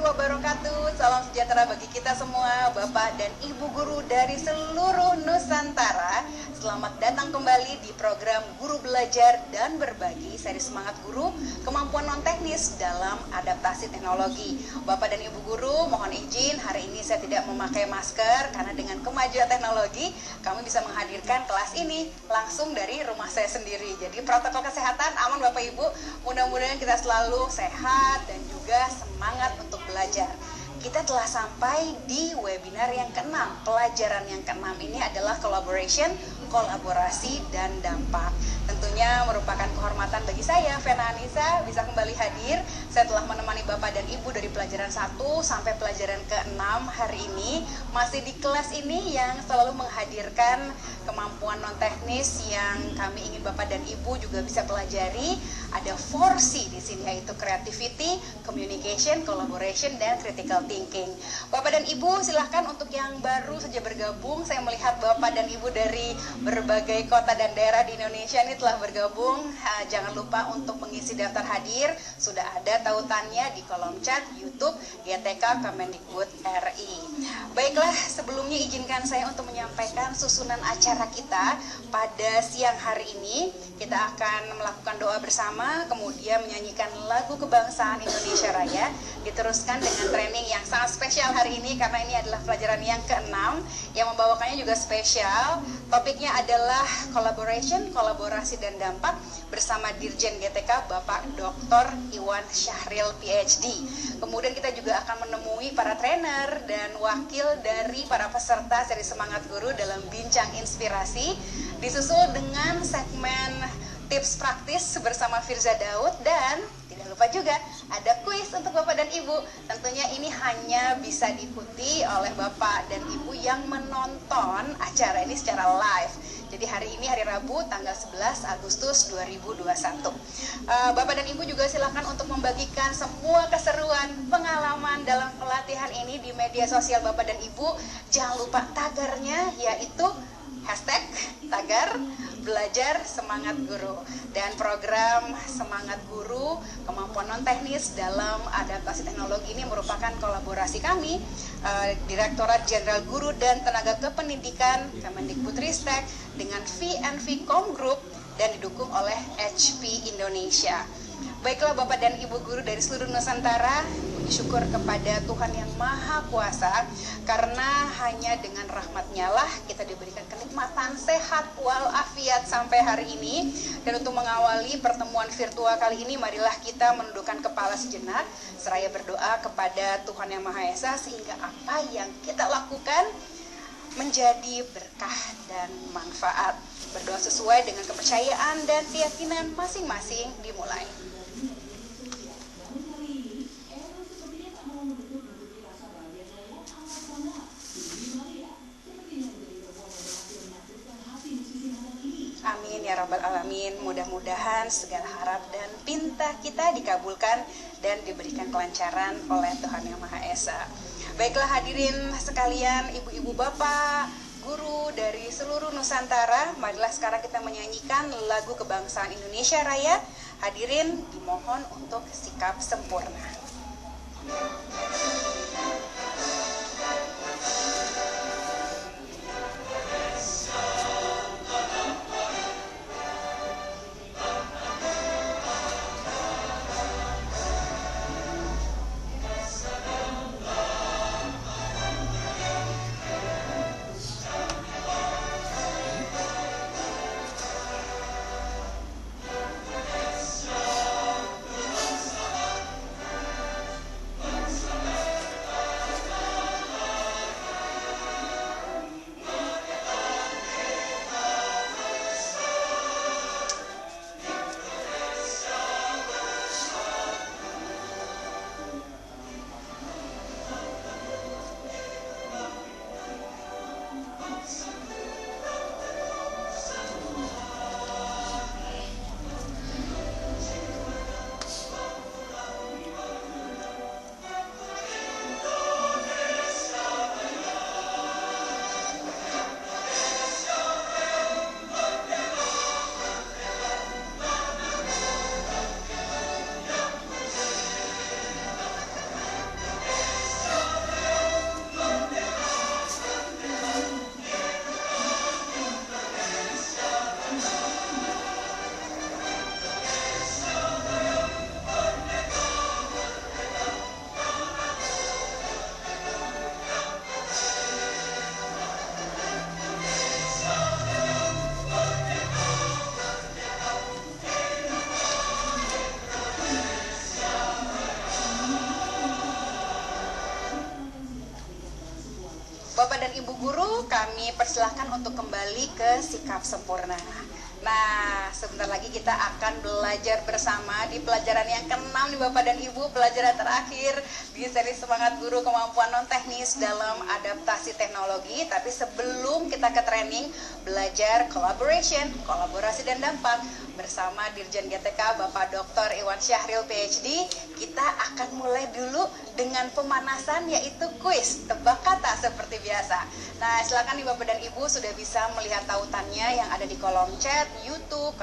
wabarakatuh. Salam sejahtera bagi kita semua, Bapak dan Ibu guru dari seluruh Nusantara. Selamat datang kembali di program Guru Belajar dan Berbagi seri Semangat Guru, Kemampuan Non-Teknis dalam Adaptasi Teknologi. Bapak dan Ibu guru, mohon izin hari ini saya tidak memakai masker karena dengan kemajuan teknologi kami bisa menghadirkan kelas ini langsung dari rumah saya sendiri. Jadi protokol kesehatan aman Bapak Ibu. Mudah-mudahan kita selalu sehat dan juga semangat untuk belajar. Kita telah sampai di webinar yang ke-6. Pelajaran yang ke-6 ini adalah collaboration, kolaborasi, dan dampak. Tentunya merupakan kehormatan bagi saya, Vena Anissa, bisa kembali hadir. Saya telah menemani Bapak dan Ibu dari pelajaran 1 sampai pelajaran ke-6 hari ini. Masih di kelas ini yang selalu menghadirkan kemampuan non-teknis yang kami ingin Bapak dan Ibu juga bisa pelajari. Ada 4C di sini, yaitu creativity, communication, collaboration, dan critical thinking. Bapak dan Ibu silahkan untuk yang baru saja bergabung. Saya melihat Bapak dan Ibu dari berbagai kota dan daerah di Indonesia ini telah bergabung. Jangan lupa untuk mengisi daftar hadir. Sudah ada tautannya di kolom chat YouTube GTK Kemendikbud RI. Baiklah, sebelumnya izinkan saya untuk menyampaikan susunan acara kita pada siang hari ini. Kita akan melakukan doa bersama, kemudian menyanyikan lagu kebangsaan Indonesia Raya, diteruskan dengan training yang sangat spesial hari ini karena ini adalah pelajaran yang ke-6 yang membawakannya juga spesial. Topiknya adalah collaboration, kolaborasi dan dampak bersama Dirjen GTK Bapak Dr. Iwan Syahril PhD. Kemudian kita juga akan menemui para trainer dan wakil dari para peserta seri Semangat Guru dalam Bincang Inspirasi, disusul dengan segmen tips praktis bersama Firza Daud, dan tidak lupa juga ada kuis untuk Bapak dan Ibu. Tentunya ini hanya bisa diikuti oleh Bapak dan Ibu yang menonton acara ini secara live. Jadi hari ini hari Rabu tanggal 11 Agustus 2021. Bapak dan Ibu juga silakan untuk membagikan semua keseruan pengalaman dalam pelatihan ini di media sosial Bapak dan Ibu. Jangan lupa tagarnya, yaitu hashtag tagar belajar semangat guru, dan program Semangat Guru Kemampuan Non-Teknis dalam Adaptasi Teknologi ini merupakan kolaborasi kami Direktorat Jenderal Guru dan Tenaga Kependidikan Kemendikbudristek dengan V&V Com Group dan didukung oleh HP Indonesia. Baiklah Bapak dan Ibu guru dari seluruh Nusantara, puji syukur kepada Tuhan yang Maha Kuasa, karena hanya dengan rahmat-Nya lah kita diberikan kenikmatan sehat walafiat sampai hari ini. Dan untuk mengawali pertemuan virtual kali ini, marilah kita menundukkan kepala sejenak seraya berdoa kepada Tuhan yang Maha Esa, sehingga apa yang kita lakukan menjadi berkah dan manfaat. Berdoa sesuai dengan kepercayaan dan keyakinan masing-masing dimulai. Amin ya rabbal alamin. Mudah-mudahan segala harap dan pinta kita dikabulkan dan diberikan kelancaran oleh Tuhan yang Maha Esa. Baiklah hadirin sekalian, ibu-ibu bapak, guru dari seluruh Nusantara, marilah sekarang kita menyanyikan lagu kebangsaan Indonesia Raya. Hadirin dimohon untuk sikap sempurna. kami persilahkan untuk kembali ke sikap sempurna. Nah, sebentar lagi kita akan belajar bersama di pelajaran yang ke-6 nih Bapak dan Ibu, pelajaran terakhir di seri Semangat Guru Kemampuan Non-Teknis dalam Adaptasi Teknologi. Tapi sebelum kita ke training, belajar collaboration, kolaborasi dan dampak bersama Dirjen GTK Bapak Dr. Iwan Syahril PhD, kita akan mulai dulu dengan pemanasan yaitu kuis tebak kata seperti biasa. Nah, silakan nih Bapak dan Ibu sudah bisa melihat tautannya yang ada di kolom chat YouTube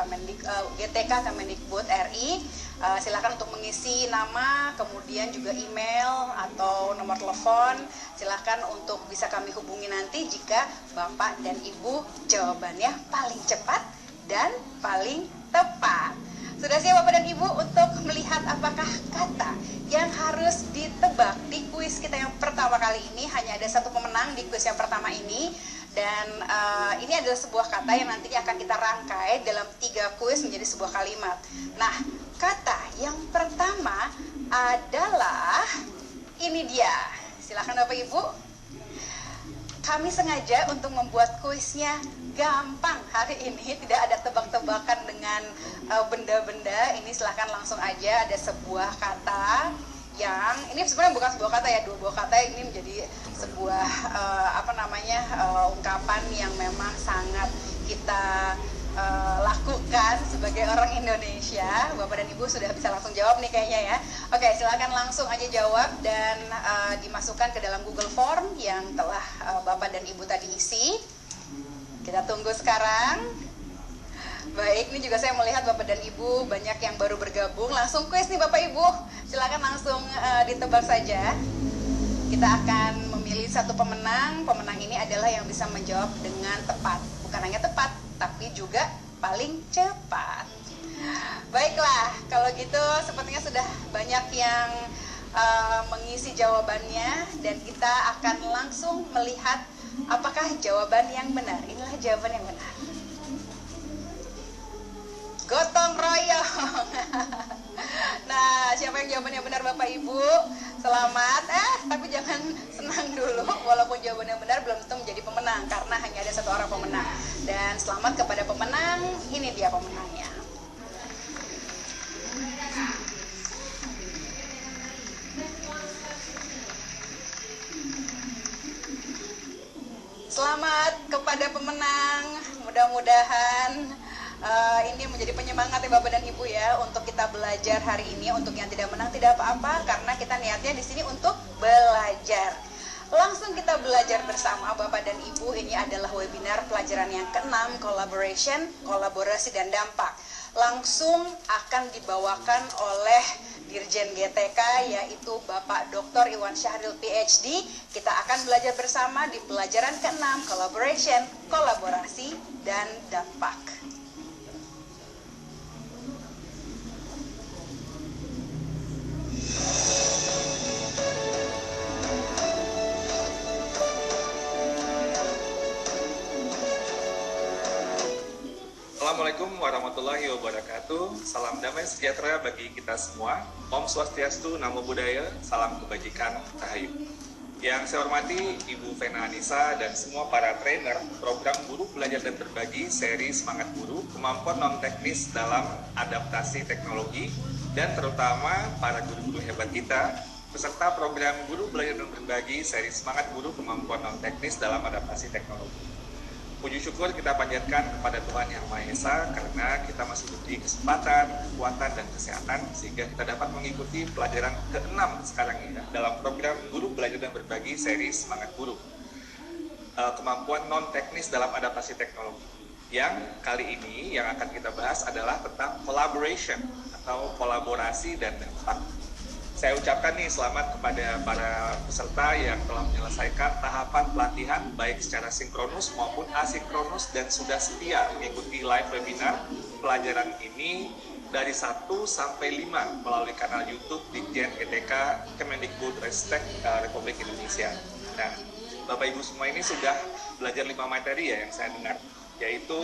GTK Kemendikbud RI. Silakan untuk mengisi nama, kemudian juga email atau nomor telepon. Silakan untuk bisa kami hubungi nanti jika Bapak dan Ibu jawabannya paling cepat dan paling tepat. Sudah siap Bapak dan Ibu untuk melihat apakah kata yang harus ditebak di kuis kita yang pertama kali ini? Hanya ada satu pemenang di kuis yang pertama ini. Dan ini adalah sebuah kata yang nantinya akan kita rangkai dalam 3 kuis menjadi sebuah kalimat. Nah, kata yang pertama adalah ini dia. Silakan Bapak Ibu. Kami sengaja untuk membuat kuisnya gampang hari ini, tidak ada tebak-tebakan dengan benda-benda. Ini silahkan langsung aja, ada sebuah kata yang ini sebenarnya bukan sebuah kata ya, 2 buah kata. Ini menjadi sebuah ungkapan yang memang sangat kita lakukan sebagai orang Indonesia. Bapak dan Ibu sudah bisa langsung jawab nih kayaknya ya. Oke, silakan langsung aja jawab dan dimasukkan ke dalam Google Form yang telah Bapak dan Ibu tadi isi. Kita tunggu sekarang. Baik, ini juga saya melihat Bapak dan Ibu banyak yang baru bergabung. Langsung kuis nih Bapak Ibu. Silakan langsung ditebak saja. Kita akan memilih satu pemenang. Pemenang ini adalah yang bisa menjawab dengan tepat. Bukan hanya tepat, tapi juga paling cepat. Baiklah, kalau gitu sepertinya sudah banyak yang mengisi jawabannya. Dan kita akan langsung melihat apakah jawaban yang benar. Inilah jawaban yang benar. Gotong royong. Nah, siapa yang jawabannya benar Bapak Ibu? Selamat. Tapi jangan senang dulu. Walaupun jawabannya benar belum tentu menjadi pemenang, karena hanya ada 1 orang pemenang. Dan selamat kepada pemenang. Ini dia pemenangnya. Selamat kepada pemenang. Mudah-mudahan ini menjadi penyemangat ya Bapak dan Ibu ya untuk kita belajar hari ini. Untuk yang tidak menang tidak apa-apa, karena kita niatnya di sini untuk belajar. Langsung kita belajar bersama Bapak dan Ibu. Ini adalah webinar pelajaran yang ke-6, collaboration, kolaborasi dan dampak. Langsung akan dibawakan oleh Dirjen GTK yaitu Bapak Dr. Iwan Syahril PhD. Kita akan belajar bersama di pelajaran ke-6, collaboration, kolaborasi dan dampak. Assalamualaikum warahmatullahi wabarakatuh. Salam damai sejahtera bagi kita semua. Om Swastiastu, Namo Buddhaya, salam kebajikan, Rahayu. Yang saya hormati Ibu Vena Anissa dan semua para trainer program Guru Belajar dan Berbagi seri Semangat Guru Kemampuan Non-Teknis dalam Adaptasi Teknologi, dan terutama para guru-guru hebat kita peserta program Guru Belajar dan Berbagi seri Semangat Guru Kemampuan Non-Teknis dalam Adaptasi Teknologi. Puji syukur kita panjatkan kepada Tuhan Yang Maha Esa karena kita masih diberi kesempatan, kekuatan, dan kesehatan sehingga kita dapat mengikuti pelajaran ke-6 sekarang ini dalam program Guru Belajar dan Berbagi seri Semangat Guru Kemampuan Non-Teknis dalam Adaptasi Teknologi. Yang kali ini yang akan kita bahas adalah tentang collaboration atau kolaborasi dan dampak. Saya ucapkan nih selamat kepada para peserta yang telah menyelesaikan tahapan pelatihan baik secara sinkronus maupun asinkronus dan sudah setia mengikuti live webinar pelajaran ini dari 1 sampai 5 melalui kanal YouTube Dirjen GTK Kemendikbud Ristek Republik Indonesia. Nah, Bapak Ibu semua ini sudah belajar 5 materi ya yang saya dengar, yaitu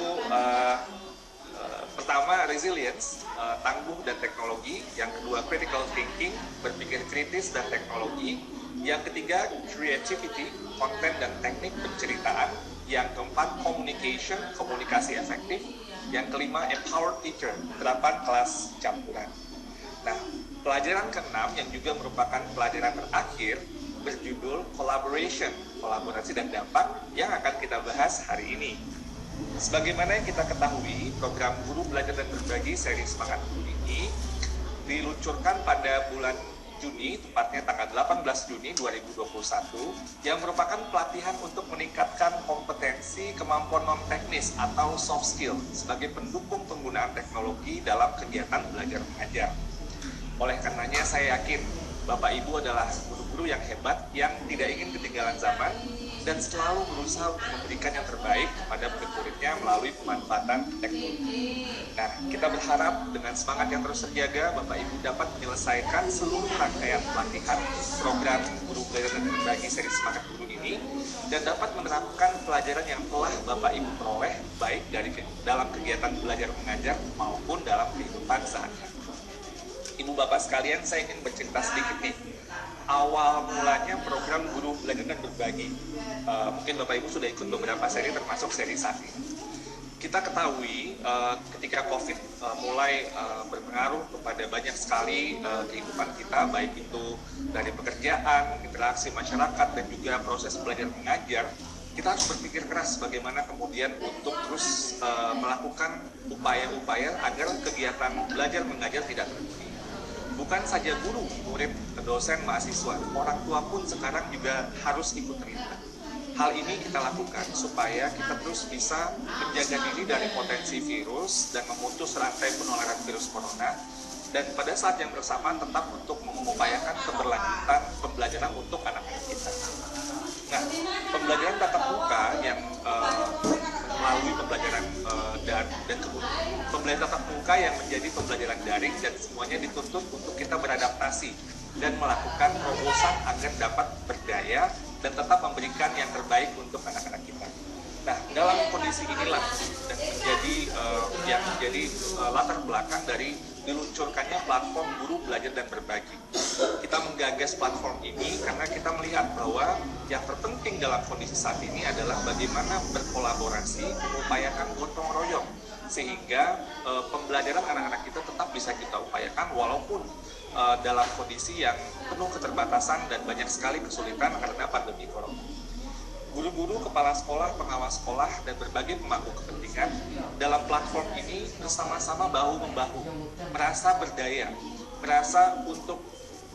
Pertama, resilience, tangguh dan teknologi. Yang kedua, critical thinking, berpikir kritis dan teknologi. Yang ketiga, creativity, konten dan teknik penceritaan. Yang keempat, communication, komunikasi efektif. Yang kelima, empowered teacher, penerapan kelas campuran. Nah, pelajaran keenam yang juga merupakan pelajaran terakhir berjudul collaboration, kolaborasi dan dampak, yang akan kita bahas hari ini. Sebagaimana yang kita ketahui, program Guru Belajar dan Berbagi seri Semangat Guru ini diluncurkan pada bulan Juni, tepatnya tanggal 18 Juni 2021, yang merupakan pelatihan untuk meningkatkan kompetensi kemampuan non-teknis atau soft skill sebagai pendukung penggunaan teknologi dalam kegiatan belajar mengajar. Oleh karenanya saya yakin Bapak Ibu adalah guru-guru yang hebat yang tidak ingin ketinggalan zaman dan selalu berusaha untuk memberikan yang terbaik kepada murid-muridnya melalui pemanfaatan teknologi. Nah, kita berharap dengan semangat yang terus terjaga, Bapak Ibu dapat menyelesaikan seluruh rangkaian pelatihan program Guru Belajar dan Berbagi seri Semangat Guru ini dan dapat menerapkan pelajaran yang telah Bapak Ibu peroleh baik dari dalam kegiatan belajar mengajar maupun dalam kehidupan sehari-hari. Ibu Bapak sekalian, saya ingin bercerita sedikit nih. Awal mulanya program Guru Belajar dan Berbagi. Mungkin Bapak Ibu sudah ikut beberapa seri termasuk seri 1. Kita ketahui ketika COVID mulai berpengaruh kepada banyak sekali kehidupan kita, baik itu dari pekerjaan, interaksi masyarakat, dan juga proses belajar mengajar, kita harus berpikir keras bagaimana kemudian untuk terus melakukan upaya-upaya agar kegiatan belajar mengajar tidak terhenti. Bukan saja guru, murid, dosen, mahasiswa, orang tua pun sekarang juga harus ikut terlibat. Hal ini kita lakukan supaya kita terus bisa menjaga diri dari potensi virus dan memutus rantai penularan virus corona, dan pada saat yang bersamaan tetap untuk mengupayakan keberlanjutan pembelajaran untuk anak-anak kita. Nah, pembelajaran tatap muka yang melalui pembelajaran pembelajaran tatap muka yang menjadi pembelajaran daring, dan semuanya dituntut untuk kita beradaptasi dan melakukan terobosan agar dapat berdaya dan tetap memberikan yang terbaik untuk anak-anak kita. Nah, dalam kondisi inilah dan menjadi latar belakang dari diluncurkannya platform Guru Belajar dan Berbagi. Kita menggagas platform ini karena kita melihat bahwa yang terpenting dalam kondisi saat ini adalah bagaimana berkolaborasi, mengupayakan gotong royong, sehingga pembelajaran anak-anak kita tetap bisa kita upayakan walaupun dalam kondisi yang penuh keterbatasan dan banyak sekali kesulitan karena pandemi corona. Guru-guru, kepala sekolah, pengawas sekolah, dan berbagai pemangku kepentingan dalam platform ini bersama-sama bahu-membahu, merasa berdaya, merasa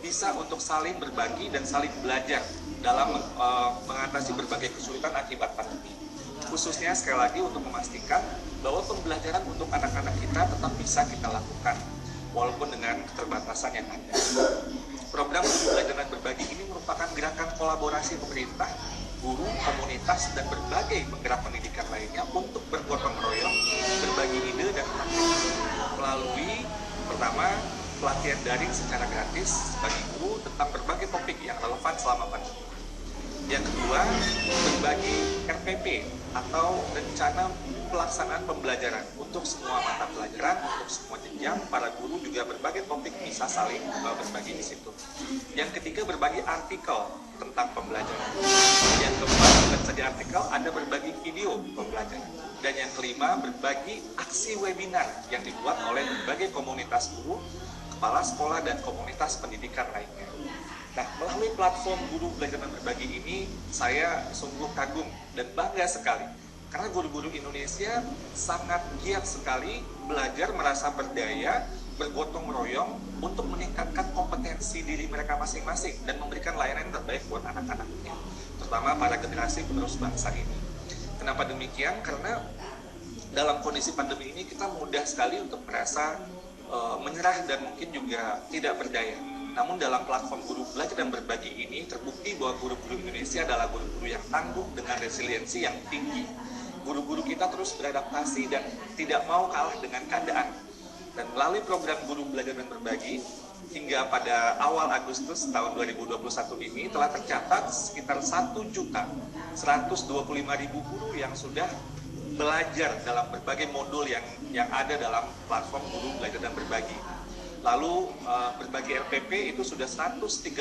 bisa untuk saling berbagi dan saling belajar dalam mengatasi berbagai kesulitan akibat pandemi. Khususnya sekali lagi untuk memastikan bahwa pembelajaran untuk anak-anak kita tetap bisa kita lakukan walaupun dengan keterbatasan yang ada. Program Guru Belajar dan Berbagi ini merupakan gerakan kolaborasi pemerintah, guru, komunitas, dan berbagai penggerak pendidikan lainnya untuk bergotong royong, berbagi ide dan praktik melalui pertama pelatihan daring secara gratis bagi guru tentang berbagai topik yang relevan selama pandemi. Yang kedua, berbagi RPP atau rencana pelaksanaan pembelajaran untuk semua mata pelajaran, untuk semua jenjang. Para guru juga berbagai topik bisa saling berbagi di situ. Yang ketiga, berbagi artikel tentang pembelajaran. Yang keempat, bukan saja artikel, ada berbagi video pembelajaran. Dan yang kelima, berbagi aksi webinar yang dibuat oleh berbagai komunitas guru, kepala sekolah, dan komunitas pendidikan lainnya. Nah, melalui platform Guru Belajar dan Berbagi ini, saya sungguh kagum dan bangga sekali. Karena guru-guru Indonesia sangat giat sekali belajar, merasa berdaya, bergotong royong untuk meningkatkan kompetensi diri mereka masing-masing dan memberikan layanan yang terbaik buat anak-anaknya, terutama para generasi penerus bangsa ini. Kenapa demikian? Karena dalam kondisi pandemi ini kita mudah sekali untuk merasa menyerah dan mungkin juga tidak berdaya. Namun dalam platform Guru Belajar dan Berbagi ini terbukti bahwa guru-guru Indonesia adalah guru-guru yang tangguh dengan resiliensi yang tinggi. Guru-guru kita terus beradaptasi dan tidak mau kalah dengan keadaan. Dan melalui program Guru Belajar dan Berbagi, hingga pada awal Agustus tahun 2021 ini telah tercatat sekitar 1.125.000 guru yang sudah belajar dalam berbagai modul yang ada dalam platform Guru Belajar dan Berbagi. Lalu berbagi LPP itu sudah 130.000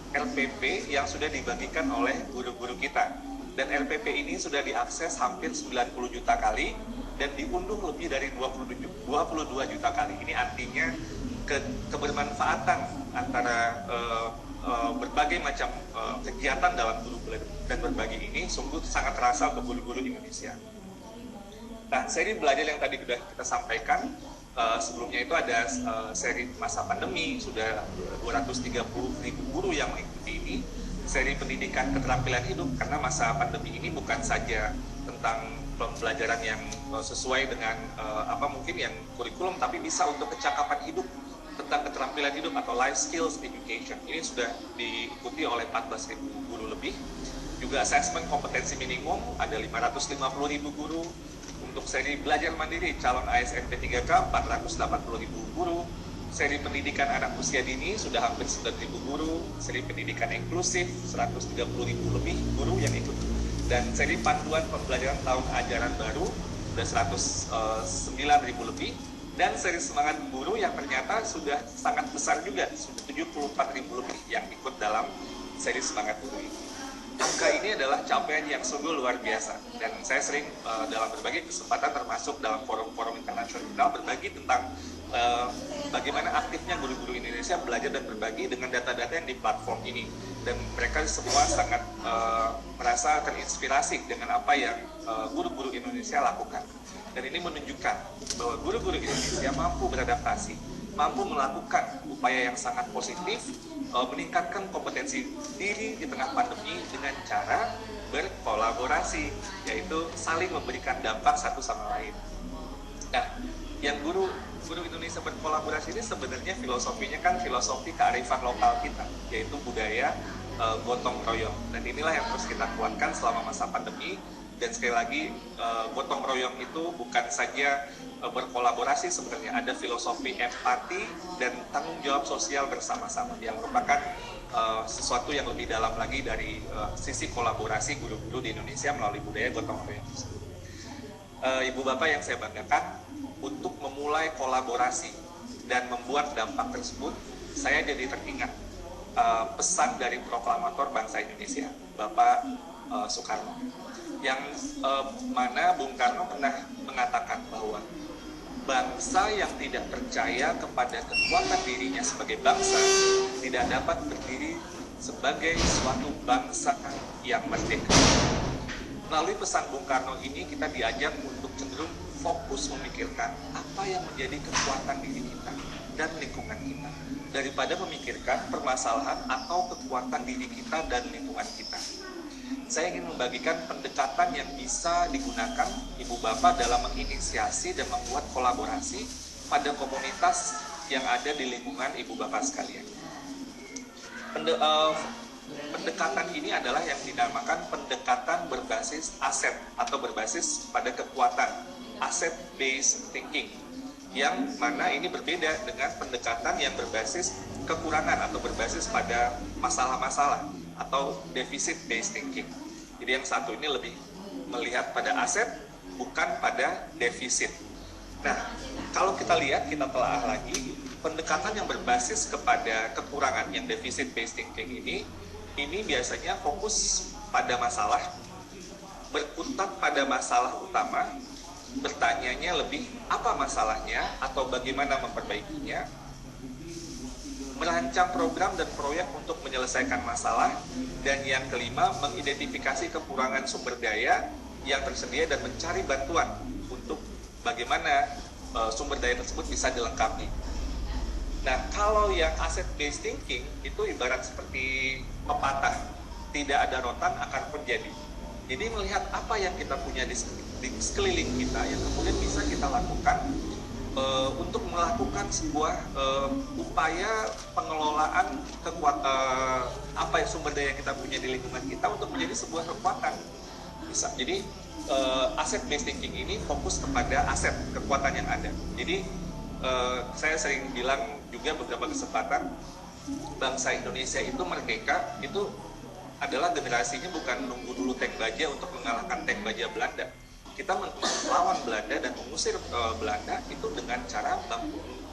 LPP yang sudah dibagikan oleh guru-guru kita. Dan LPP ini sudah diakses hampir 90 juta kali dan diunduh lebih dari 22 juta kali. Ini artinya kebermanfaatan antara berbagai macam kegiatan dalam Guru Belajar dan Berbagi ini sungguh sangat terasa untuk guru-guru Indonesia. Nah, seri belajar yang tadi sudah kita sampaikan, sebelumnya itu ada seri masa pandemi, sudah 230.000 guru yang mengikuti ini. Seri pendidikan keterampilan hidup, karena masa pandemi ini bukan saja tentang pembelajaran yang sesuai dengan mungkin yang kurikulum, tapi bisa untuk kecakapan hidup, tentang keterampilan hidup atau life skills education. Ini sudah diikuti oleh 14.000 guru lebih. Juga assessment kompetensi minimum, ada 550.000 guru. Untuk seri belajar mandiri calon ASN P3K 480.000 guru. Seri pendidikan anak usia dini sudah hampir 9.000 guru. Seri pendidikan inklusif 130.000 lebih guru yang ikut. Dan seri panduan pembelajaran tahun ajaran baru sudah 109.000 lebih. Dan seri semangat guru yang ternyata sudah sangat besar juga, sudah 74.000 lebih yang ikut dalam seri semangat guru ini. Angka ini adalah capaian yang sungguh luar biasa, dan saya sering dalam berbagai kesempatan termasuk dalam forum-forum internasional berbagi tentang bagaimana aktifnya guru-guru Indonesia belajar dan berbagi dengan data-data yang di platform ini, dan mereka semua sangat merasa terinspirasi dengan apa yang guru-guru Indonesia lakukan. Dan ini menunjukkan bahwa guru-guru Indonesia mampu beradaptasi, mampu melakukan upaya yang sangat positif, meningkatkan kompetensi diri di tengah pandemi dengan cara berkolaborasi, yaitu saling memberikan dampak satu sama lain. Nah, yang guru Indonesia berkolaborasi ini sebenarnya filosofinya kan filosofi kearifan lokal kita, yaitu budaya gotong royong. Dan inilah yang terus kita kuatkan selama masa pandemi. Dan sekali lagi, gotong royong itu bukan saja berkolaborasi, sebenarnya ada filosofi empati dan tanggung jawab sosial bersama-sama yang merupakan sesuatu yang lebih dalam lagi dari sisi kolaborasi guru-guru di Indonesia melalui budaya gotong royong tersebut. Ibu Bapak yang saya banggakan, untuk memulai kolaborasi dan membuat dampak tersebut, saya jadi teringat pesan dari proklamator bangsa Indonesia, Bapak Soekarno, yang mana Bung Karno pernah mengatakan bahwa bangsa yang tidak percaya kepada kekuatan dirinya sebagai bangsa tidak dapat berdiri sebagai suatu bangsa yang merdeka. Melalui pesan Bung Karno ini, kita diajak untuk cenderung fokus memikirkan apa yang menjadi kekuatan diri kita dan lingkungan kita, daripada memikirkan permasalahan atau kekuatan diri kita dan lingkungan kita. Saya ingin membagikan pendekatan yang bisa digunakan Ibu Bapak dalam menginisiasi dan membuat kolaborasi pada komunitas yang ada di lingkungan Ibu Bapak sekalian. Pendekatan ini adalah yang dinamakan pendekatan berbasis aset atau berbasis pada kekuatan, asset based thinking, yang mana ini berbeda dengan pendekatan yang berbasis kekurangan atau berbasis pada masalah-masalah atau deficit based thinking. Jadi yang satu ini lebih melihat pada aset, bukan pada defisit. Nah, kalau kita lihat, kita telah lagi pendekatan yang berbasis kepada kekurangan yang deficit based thinking ini biasanya fokus pada masalah, berkutat pada masalah utama, bertanyanya lebih apa masalahnya atau bagaimana memperbaikinya, merancang program dan proyek untuk menyelesaikan masalah, dan yang kelima, mengidentifikasi kekurangan sumber daya yang tersedia dan mencari bantuan untuk bagaimana sumber daya tersebut bisa dilengkapi. Nah, kalau yang asset based thinking itu ibarat seperti pepatah, tidak ada rotan akan terjadi. Jadi melihat apa yang kita punya di sekeliling kita yang kemudian bisa kita lakukan untuk melakukan sebuah upaya pengelolaan apa yang sumber daya yang kita punya di lingkungan kita untuk menjadi sebuah kekuatan. Bisa. Jadi asset based thinking ini fokus kepada aset, kekuatan yang ada. Jadi saya sering bilang juga beberapa kesempatan, bangsa Indonesia itu merdeka itu adalah generasinya bukan nunggu dulu tank baja untuk mengalahkan tank baja Belanda. kita melawan Belanda dan mengusir Belanda itu dengan cara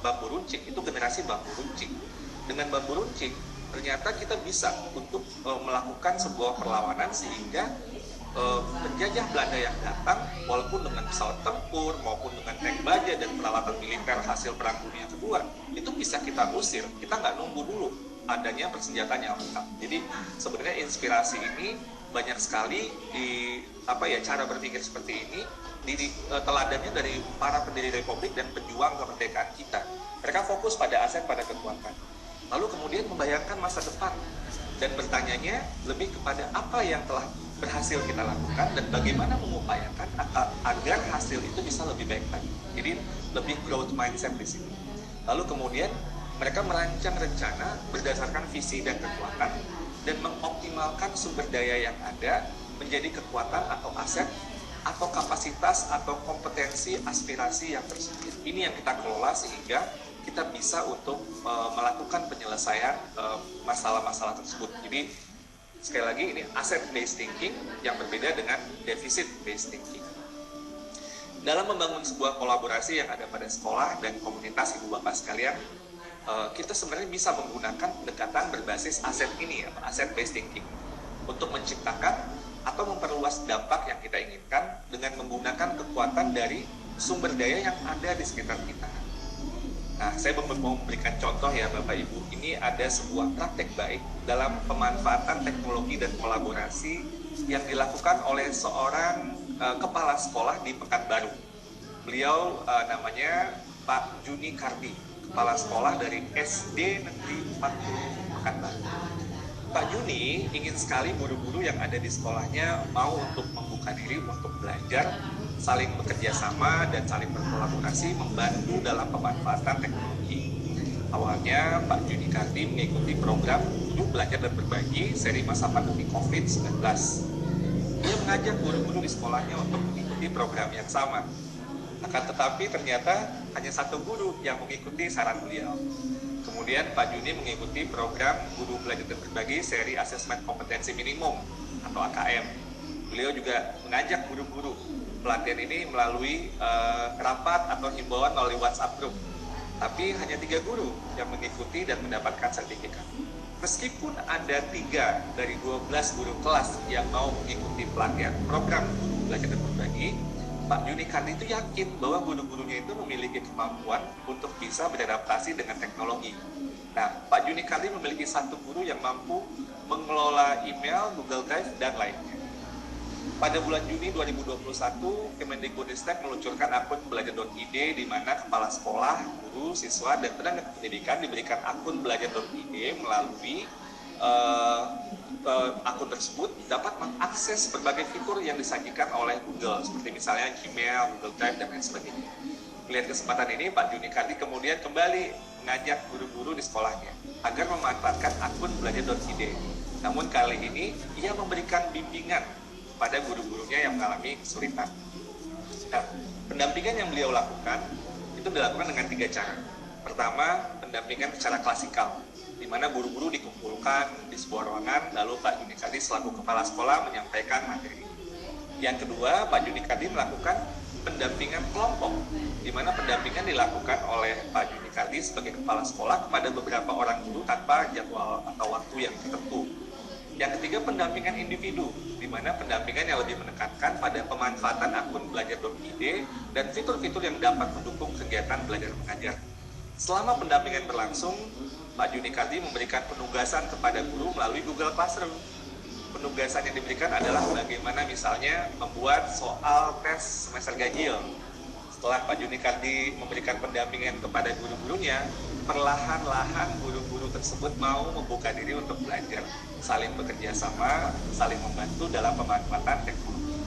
bambu runcing. Itu generasi bambu runcing. Dengan bambu runcing ternyata kita bisa untuk melakukan sebuah perlawanan sehingga penjajah Belanda yang datang, walaupun dengan pesawat tempur maupun dengan tank baja dan peralatan militer hasil Perang Dunia Kedua, itu bisa kita usir. Kita nggak nunggu dulu adanya persenjataan yang lengkap. Jadi sebenarnya inspirasi ini banyak sekali di cara berpikir seperti ini teladannya dari para pendiri Republik dan pejuang kemerdekaan kita. Mereka fokus pada aset, pada kekuatan. Lalu kemudian membayangkan masa depan dan bertanyanya lebih kepada apa yang telah berhasil kita lakukan dan bagaimana mengupayakan agar hasil itu bisa lebih baik lagi. Jadi lebih growth mindset di sini. Lalu kemudian mereka merancang rencana berdasarkan visi dan kekuatan dan mengoptimalkan sumber daya yang ada menjadi kekuatan atau aset atau kapasitas atau kompetensi aspirasi yang tersedia. Ini yang kita kelola sehingga kita bisa untuk melakukan penyelesaian masalah-masalah tersebut. Jadi sekali lagi ini asset based thinking yang berbeda dengan deficit based thinking. Dalam membangun sebuah kolaborasi yang ada pada sekolah dan komunitas ibu bapak sekalian, kita sebenarnya bisa menggunakan pendekatan berbasis aset ini, asset based thinking, untuk menciptakan atau memperluas dampak yang kita inginkan dengan menggunakan kekuatan dari sumber daya yang ada di sekitar kita. Nah, saya mau memberikan contoh ya Bapak Ibu, ini ada sebuah praktek baik dalam pemanfaatan teknologi dan kolaborasi yang dilakukan oleh seorang kepala sekolah di Pekanbaru. Beliau namanya Pak Juni Kardi, kepala sekolah dari SD Negeri 40 Pekanbaru. Pak Juni ingin sekali guru-guru yang ada di sekolahnya mau untuk membuka diri untuk belajar, saling bekerja sama dan saling berkolaborasi membantu dalam pemanfaatan teknologi. Awalnya Pak Juni Kardi mengikuti program Guru Belajar dan Berbagi seri masa pandemi COVID-19. Dia mengajak guru-guru di sekolahnya untuk mengikuti program yang sama. Akan tetapi ternyata hanya satu guru yang mengikuti saran beliau. Kemudian Pak Juni mengikuti program Guru Belajar dan Berbagi seri Asesmen Kompetensi Minimum atau AKM. Beliau juga mengajak guru-guru pelatihan ini melalui rapat atau himbauan melalui WhatsApp group. Tapi hanya 3 guru yang mengikuti dan mendapatkan sertifikat. Meskipun ada 3 dari 12 guru kelas yang mau mengikuti pelatihan program Guru Belajar dan Berbagi, Pak Juni Kardi itu yakin bahwa guru-gurunya itu memiliki kemampuan untuk bisa beradaptasi dengan teknologi. Nah, Pak Juni Kardi memiliki 1 guru yang mampu mengelola email, Google Drive, dan lainnya. Pada bulan Juni 2021, Kemendikbudristek meluncurkan akun belajar.id di mana kepala sekolah, guru, siswa, dan tenaga pendidikan diberikan akun belajar.id melalui akun tersebut dapat mengakses berbagai fitur yang disajikan oleh Google, seperti misalnya Gmail, Google Drive, dan lain sebagainya. Melihat kesempatan ini, Pak Juni Kardi kemudian kembali mengajak guru-guru di sekolahnya agar memanfaatkan akun belajar.id. Namun kali ini, ia memberikan bimbingan pada guru-gurunya yang mengalami kesulitan. Nah, pendampingan yang beliau lakukan itu dilakukan dengan 3 cara. Pertama, pendampingan secara klasikal, di mana guru-guru dikumpulkan di sebuah ruangan, lalu Pak Juni Kardi selaku kepala sekolah menyampaikan materi. Yang kedua, Pak Juni Kardi melakukan pendampingan kelompok, di mana pendampingan dilakukan oleh Pak Juni Kardi sebagai kepala sekolah kepada beberapa orang guru tanpa jadwal atau waktu yang tertentu. Yang ketiga, pendampingan individu, di mana pendampingan yang lebih menekankan pada pemanfaatan akun belajar.id dan fitur-fitur yang dapat mendukung kegiatan belajar mengajar. Selama pendampingan berlangsung, Pak Juni Kardi memberikan penugasan kepada guru melalui Google Classroom. Penugasan yang diberikan adalah bagaimana misalnya membuat soal tes semester ganjil. Setelah Pak Juni Kardi memberikan pendampingan kepada guru-gurunya, perlahan-lahan guru-guru tersebut mau membuka diri untuk belajar, saling bekerja sama, saling membantu dalam pemanfaatan teknologi.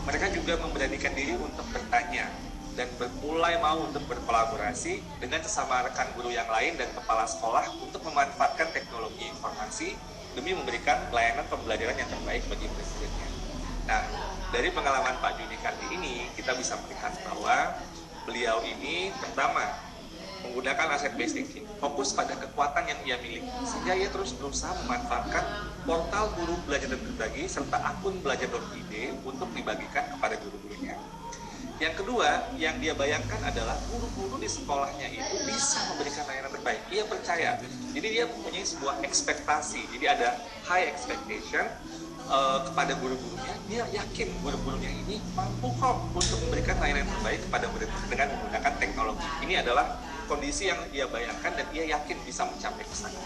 Mereka juga memberanikan diri untuk bertanya dan mulai mau untuk berkolaborasi dengan sesama rekan guru yang lain dan kepala sekolah untuk memanfaatkan teknologi informasi demi memberikan pelayanan pembelajaran yang terbaik bagi murid-muridnya. Nah, dari pengalaman Pak Juni Kardi ini, kita bisa melihat bahwa beliau ini pertama menggunakan asset based thinking, fokus pada kekuatan yang ia miliki, sehingga ia terus berusaha memanfaatkan portal Guru Belajar dan Berbagi serta akun belajar.id untuk dibagikan kepada guru-gurunya. Yang kedua, yang dia bayangkan adalah guru-guru di sekolahnya itu bisa memberikan layanan terbaik. Ia percaya. Jadi dia mempunyai sebuah ekspektasi. Jadi ada high expectation kepada guru-gurunya. Dia yakin guru-gurunya ini mampu kok untuk memberikan layanan terbaik kepada murid dengan menggunakan teknologi. Ini adalah kondisi yang ia bayangkan dan ia yakin bisa mencapai ke sana.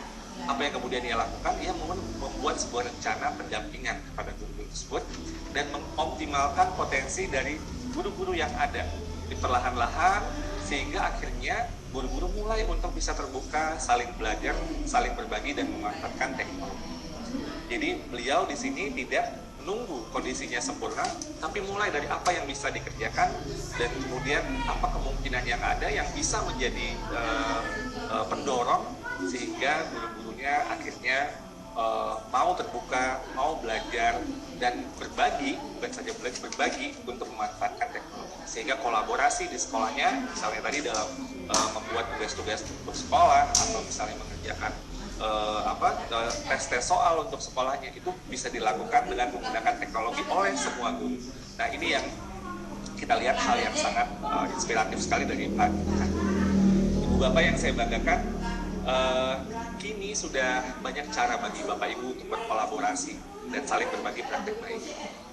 Apa yang kemudian ia lakukan? Ia membuat sebuah rencana pendampingan kepada guru-guru tersebut dan mengoptimalkan potensi dari guru-guru yang ada di perlahan-lahan, sehingga akhirnya guru-guru mulai untuk bisa terbuka, saling belajar, saling berbagi dan memanfaatkan teknologi. Jadi beliau di sini tidak menunggu kondisinya sempurna, tapi mulai dari apa yang bisa dikerjakan dan kemudian apa kemungkinan yang ada yang bisa menjadi pendorong sehingga guru-gurunya akhirnya mau terbuka, mau belajar dan berbagi, bukan saja belajar, berbagi untuk memanfaatkan teknologi. Sehingga kolaborasi di sekolahnya, misalnya tadi dalam membuat tugas-tugas untuk sekolah atau misalnya mengerjakan tes-tes soal untuk sekolahnya itu bisa dilakukan dengan menggunakan teknologi oleh semua guru. Nah ini yang kita lihat hal yang sangat inspiratif sekali dari Pak Ibu Bapak yang saya banggakan. Kini sudah banyak cara bagi Bapak Ibu untuk berkolaborasi dan saling berbagi praktik baik.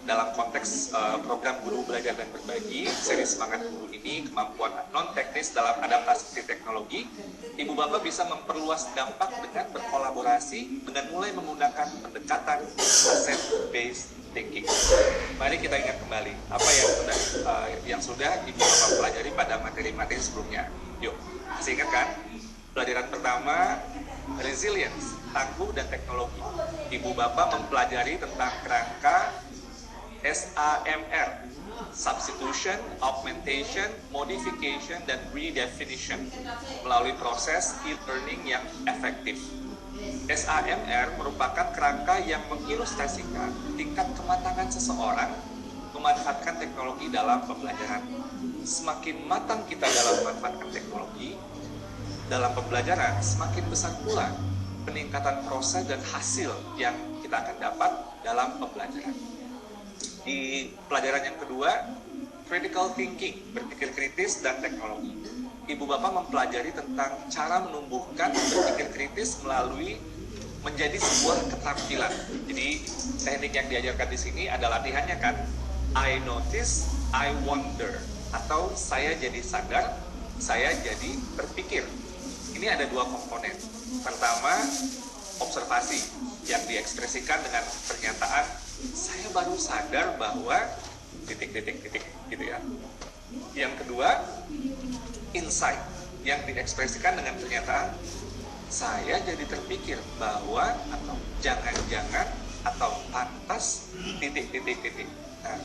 Dalam konteks program Guru Belajar dan Berbagi, seri Semangat Guru ini, kemampuan non-teknis dalam adaptasi teknologi, Ibu Bapak bisa memperluas dampak dengan berkolaborasi dengan mulai menggunakan pendekatan asset-based thinking. Mari kita ingat kembali apa yang sudah Ibu Bapak pelajari pada materi-materi sebelumnya. Yuk, masih ingat kan? Pelajaran pertama, resilience, tangguh dan teknologi. Ibu Bapak mempelajari tentang kerangka SAMR, substitution, augmentation, modification, dan redefinition melalui proses e-learning yang efektif. SAMR merupakan kerangka yang mengilustrasikan tingkat kematangan seseorang memanfaatkan teknologi dalam pembelajaran. Semakin matang kita dalam memanfaatkan teknologi dalam pembelajaran, semakin besar pula peningkatan proses dan hasil yang kita akan dapat dalam pembelajaran. Di pelajaran yang kedua, critical thinking, berpikir kritis dan teknologi. Ibu Bapak mempelajari tentang cara menumbuhkan berpikir kritis melalui menjadi sebuah keterampilan. Jadi teknik yang diajarkan di sini ada latihannya kan? I notice, I wonder, atau saya jadi sadar, saya jadi berpikir. Ini ada dua komponen. Pertama, observasi yang diekspresikan dengan pernyataan saya baru sadar bahwa titik gitu ya. Yang kedua, insight yang diekspresikan dengan pernyataan saya jadi terpikir bahwa atau jangan-jangan atau pantas titik. Nah,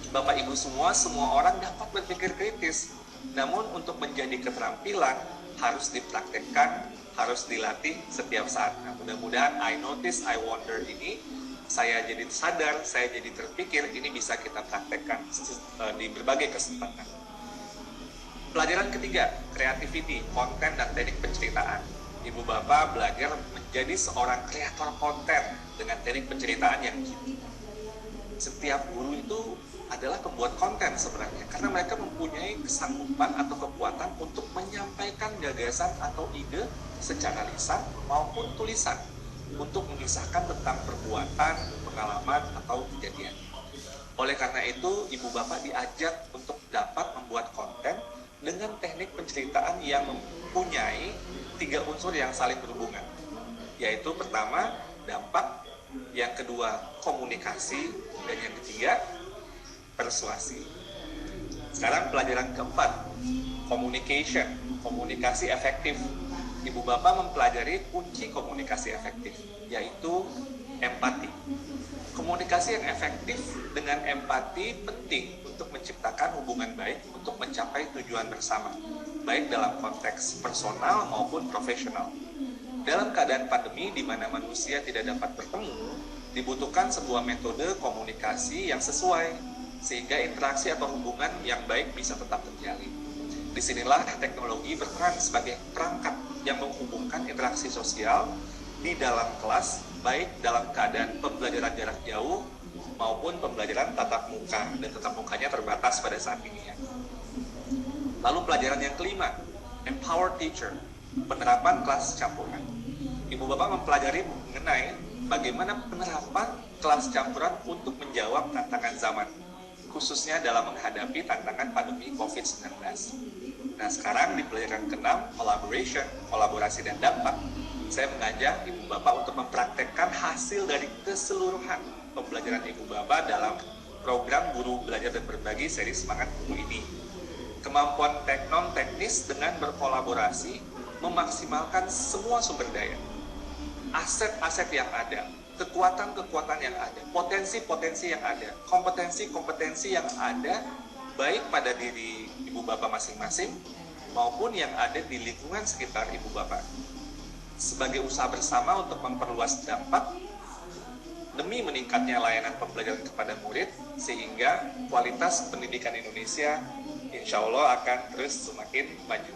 Bapak Ibu semua orang dapat berpikir kritis. Namun untuk menjadi keterampilan harus dipraktekkan, harus dilatih setiap saat. Nah, mudah-mudahan I notice, I wonder ini, saya jadi sadar, saya jadi terpikir, ini bisa kita praktekkan di berbagai kesempatan. Pelajaran ketiga, creativity, konten dan teknik penceritaan. Ibu Bapak belajar menjadi seorang kreator konten dengan teknik penceritaan yang jitu. Setiap guru itu adalah pembuat konten sebenarnya, karena mereka mempunyai kesanggupan atau kekuatan untuk menyampaikan gagasan atau ide secara lisan maupun tulisan untuk mengisahkan tentang perbuatan, pengalaman, atau kejadian. Oleh karena itu, Ibu Bapak diajak untuk dapat membuat konten dengan teknik penceritaan yang mempunyai 3 unsur yang saling berhubungan, yaitu pertama, dampak, yang kedua, komunikasi, dan yang ketiga, persuasi. Sekarang pelajaran keempat, communication, komunikasi efektif. Ibu Bapak mempelajari kunci komunikasi efektif, yaitu empati. Komunikasi yang efektif dengan empati penting untuk menciptakan hubungan baik untuk mencapai tujuan bersama, baik dalam konteks personal maupun profesional. Dalam keadaan pandemi di mana manusia tidak dapat bertemu, dibutuhkan sebuah metode komunikasi yang sesuai, sehingga interaksi atau hubungan yang baik bisa tetap terjalin. Disinilah teknologi berperan sebagai perangkat yang menghubungkan interaksi sosial di dalam kelas, baik dalam keadaan pembelajaran jarak jauh maupun pembelajaran tatap muka, dan tatap mukanya terbatas pada saat ini ya. Lalu pelajaran yang kelima, Empower Teacher, penerapan kelas campuran. Ibu Bapak mempelajari mengenai bagaimana penerapan kelas campuran untuk menjawab tantangan zaman, khususnya dalam menghadapi tantangan pandemi COVID-19. Nah, sekarang di pelajaran ke-6, Collaboration, kolaborasi dan dampak, saya mengajak Ibu Bapak untuk mempraktekkan hasil dari keseluruhan pembelajaran Ibu Bapak dalam program Guru Belajar dan Berbagi seri Semangat Guru ini. Kemampuan non-teknis dengan berkolaborasi, memaksimalkan semua sumber daya, aset-aset yang ada, kekuatan-kekuatan yang ada, potensi-potensi yang ada, kompetensi-kompetensi yang ada, baik pada diri Ibu Bapak masing-masing, maupun yang ada di lingkungan sekitar Ibu Bapak. Sebagai usaha bersama untuk memperluas dampak, demi meningkatnya layanan pembelajaran kepada murid, sehingga kualitas pendidikan Indonesia insya Allah akan terus semakin maju.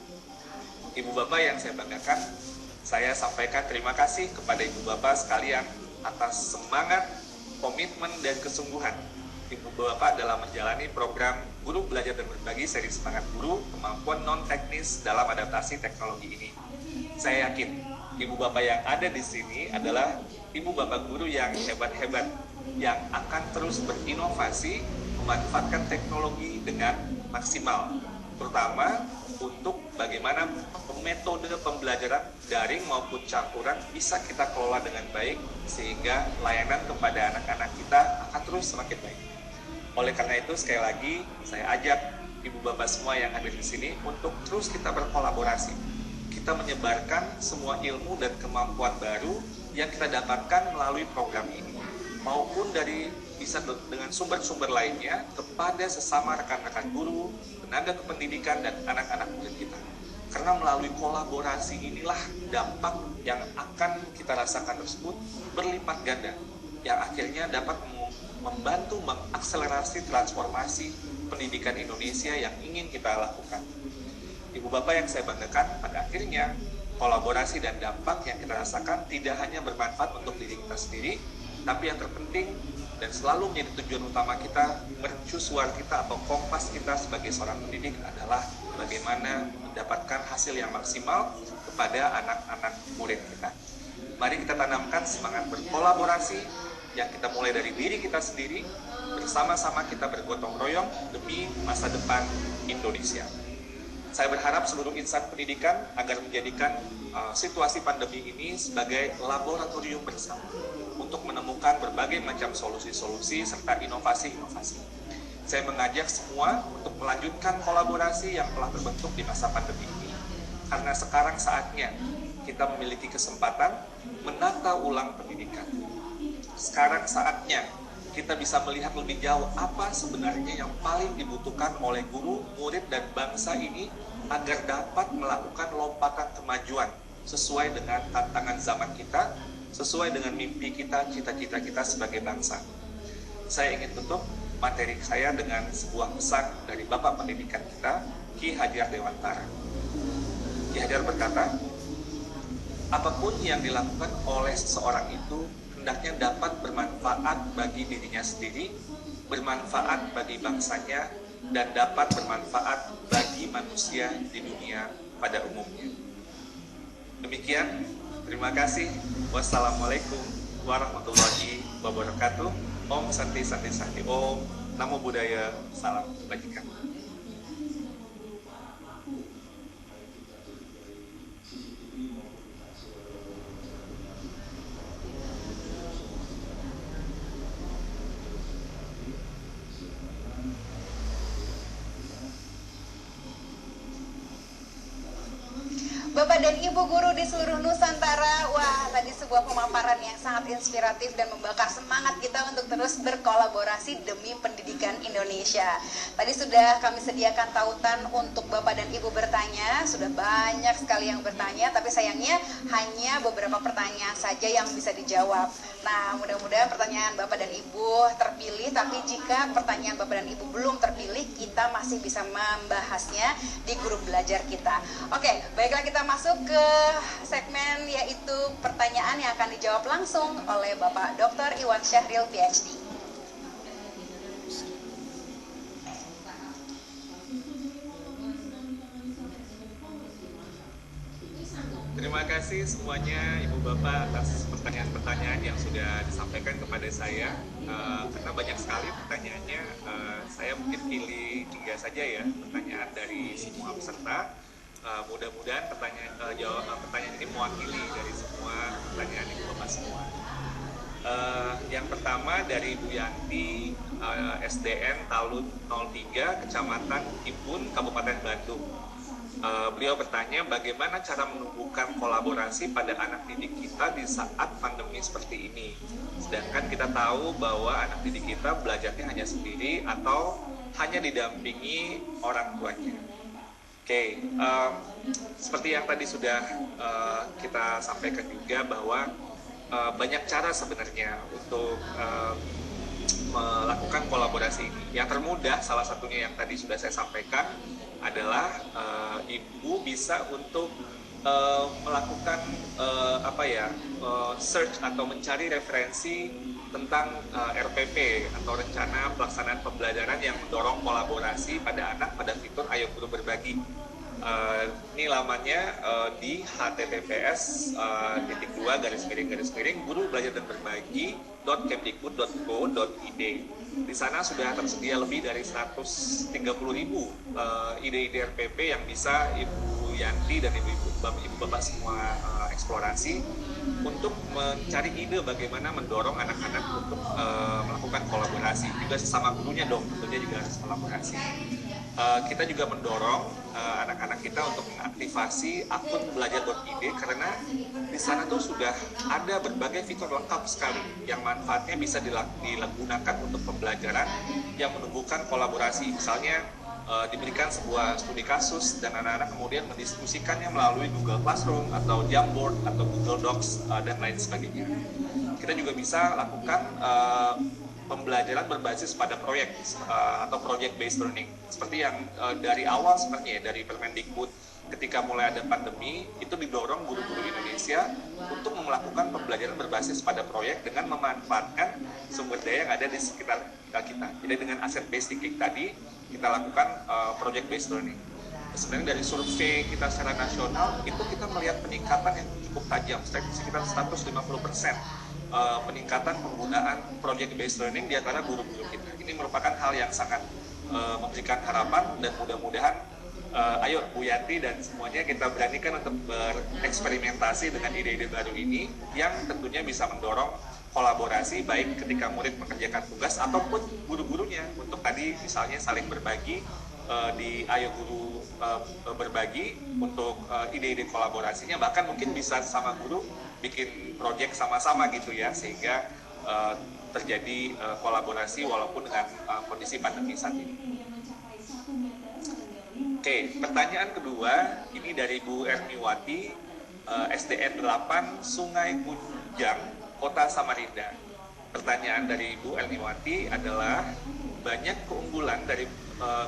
Ibu Bapak yang saya banggakan, saya sampaikan terima kasih kepada Ibu Bapak sekalian atas semangat, komitmen, dan kesungguhan Ibu Bapak dalam menjalani program Guru Belajar dan Berbagi seri Semangat Guru, kemampuan non-teknis dalam adaptasi teknologi ini. Saya yakin Ibu Bapak yang ada di sini adalah Ibu Bapak guru yang hebat-hebat, yang akan terus berinovasi, memanfaatkan teknologi dengan maksimal, terutama untuk bagaimana metode pembelajaran daring maupun campuran bisa kita kelola dengan baik, sehingga layanan kepada anak-anak kita akan terus semakin baik. Oleh karena itu, sekali lagi saya ajak Ibu Bapak semua yang hadir di sini untuk terus kita berkolaborasi. Kita menyebarkan semua ilmu dan kemampuan baru yang kita dapatkan melalui program ini, maupun dari bisa dengan sumber-sumber lainnya kepada sesama rekan-rekan guru, tenaga kependidikan, dan anak-anak murid kita. Karena melalui kolaborasi inilah dampak yang akan kita rasakan tersebut berlipat ganda, yang akhirnya dapat membantu mengakselerasi transformasi pendidikan Indonesia yang ingin kita lakukan. Ibu Bapak yang saya banggakan, pada akhirnya kolaborasi dan dampak yang kita rasakan tidak hanya bermanfaat untuk diri kita sendiri, tapi yang terpenting dan selalu menjadi tujuan utama kita, mercusuar kita atau kompas kita sebagai seorang pendidik adalah bagaimana mendapatkan hasil yang maksimal kepada anak-anak murid kita. Mari kita tanamkan semangat berkolaborasi yang kita mulai dari diri kita sendiri, bersama-sama kita bergotong royong demi masa depan Indonesia. Saya berharap seluruh insan pendidikan agar menjadikan situasi pandemi ini sebagai laboratorium bersama untuk menemukan berbagai macam solusi-solusi serta inovasi-inovasi. Saya mengajak semua untuk melanjutkan kolaborasi yang telah terbentuk di masa pandemi ini, karena sekarang saatnya kita memiliki kesempatan menata ulang pendidikan. Sekarang saatnya kita bisa melihat lebih jauh apa sebenarnya yang paling dibutuhkan oleh guru, murid, dan bangsa ini agar dapat melakukan lompatan kemajuan sesuai dengan tantangan zaman kita, sesuai dengan mimpi kita, cita-cita kita sebagai bangsa. Saya ingin tutup materi saya dengan sebuah pesan dari Bapak Pendidikan kita, Ki Hajar Dewantara. Ki Hajar berkata, apapun yang dilakukan oleh seseorang itu hendaknya dapat bermanfaat bagi dirinya sendiri, bermanfaat bagi bangsanya, dan dapat bermanfaat bagi manusia di dunia pada umumnya. Demikian, terima kasih. Wassalamualaikum warahmatullahi wabarakatuh. Om Santi Santi Santi Om. Namo Buddhaya. Salam kebajikan. Bapak dan Ibu guru di seluruh Nusantara, wah tadi sebuah pemaparan yang sangat inspiratif dan membakar semangat kita untuk terus berkolaborasi demi pendidikan Indonesia. Tadi sudah kami sediakan tautan untuk Bapak dan Ibu bertanya, sudah banyak sekali yang bertanya, tapi sayangnya hanya beberapa pertanyaan saja yang bisa dijawab. Nah, mudah-mudahan pertanyaan Bapak dan Ibu terpilih, tapi jika pertanyaan Bapak dan Ibu belum terpilih, kita masih bisa membahasnya di grup belajar kita. Oke, baiklah kita masuk ke segmen yaitu pertanyaan yang akan dijawab langsung oleh Bapak Dr. Iwan Syahril, PhD. Terima kasih semuanya Ibu Bapak atas pertanyaan-pertanyaan yang sudah disampaikan kepada saya. Karena banyak sekali pertanyaannya, saya mungkin pilih 3 saja ya pertanyaan dari semua peserta. Mudah-mudahan pertanyaan ini mewakili dari semua pertanyaan Ibu Bapak semua. Yang pertama dari Bu Yanti, SDN Talun 03, Kecamatan Ibun, Kabupaten Bandung. Beliau bertanya bagaimana cara menumbuhkan kolaborasi pada anak didik kita di saat pandemi seperti ini. Sedangkan kita tahu bahwa anak didik kita belajarnya hanya sendiri atau hanya didampingi orang tuanya. Oke, seperti yang tadi sudah kita sampaikan juga bahwa banyak cara sebenarnya untuk melakukan kolaborasi ini. Yang termudah, salah satunya yang tadi sudah saya sampaikan adalah ibu bisa untuk melakukan search atau mencari referensi tentang RPP atau rencana pelaksanaan pembelajaran yang mendorong kolaborasi pada anak pada fitur Ayo Guru Berbagi. Ini lamannya di https://guru belajar dan berbagi.kemdikbud.go.id. Di sana sudah tersedia lebih dari 130.000 ide-ide RPP yang bisa Ibu Yanti dan Ibu Bapak semua eksplorasi untuk mencari ide bagaimana mendorong anak-anak untuk melakukan kolaborasi. Juga sesama gurunya dong, tentunya juga harus kolaborasi. Kita juga mendorong anak-anak kita untuk mengaktifasi akun belajar.id karena di sana tuh sudah ada berbagai fitur lengkap sekali yang manfaatnya bisa digunakan untuk pembelajaran yang menumbuhkan kolaborasi. Misalnya diberikan sebuah studi kasus dan anak-anak kemudian mendiskusikannya melalui Google Classroom atau Jamboard atau Google Docs dan lain sebagainya. Kita juga bisa lakukan pembelajaran berbasis pada proyek atau project based learning seperti yang dari awal sebenarnya dari Permendikbud ketika mulai ada pandemi itu didorong guru-guru Indonesia untuk melakukan pembelajaran berbasis pada proyek dengan memanfaatkan sumber daya yang ada di sekitar kita. Jadi dengan asset based thinking tadi kita lakukan project based learning. Sebenarnya dari survei kita secara nasional itu kita melihat peningkatan yang cukup tajam sekitar 150%. Peningkatan penggunaan project based learning di antara guru-guru kita. Ini merupakan hal yang sangat memberikan harapan dan mudah-mudahan ayo Bu Yanti dan semuanya kita beranikan untuk bereksperimentasi dengan ide-ide baru ini yang tentunya bisa mendorong kolaborasi baik ketika murid mengerjakan tugas ataupun guru-gurunya untuk tadi misalnya saling berbagi di Ayo Guru Berbagi untuk ide-ide kolaborasinya, bahkan mungkin bisa sama guru bikin proyek sama-sama gitu ya sehingga terjadi kolaborasi walaupun dengan kondisi pandemi saat ini. Oke, pertanyaan kedua ini dari Bu Erniwati, SDN 8 Sungai Kunjang, Kota Samarinda. Pertanyaan dari Bu Erniwati adalah banyak keunggulan dari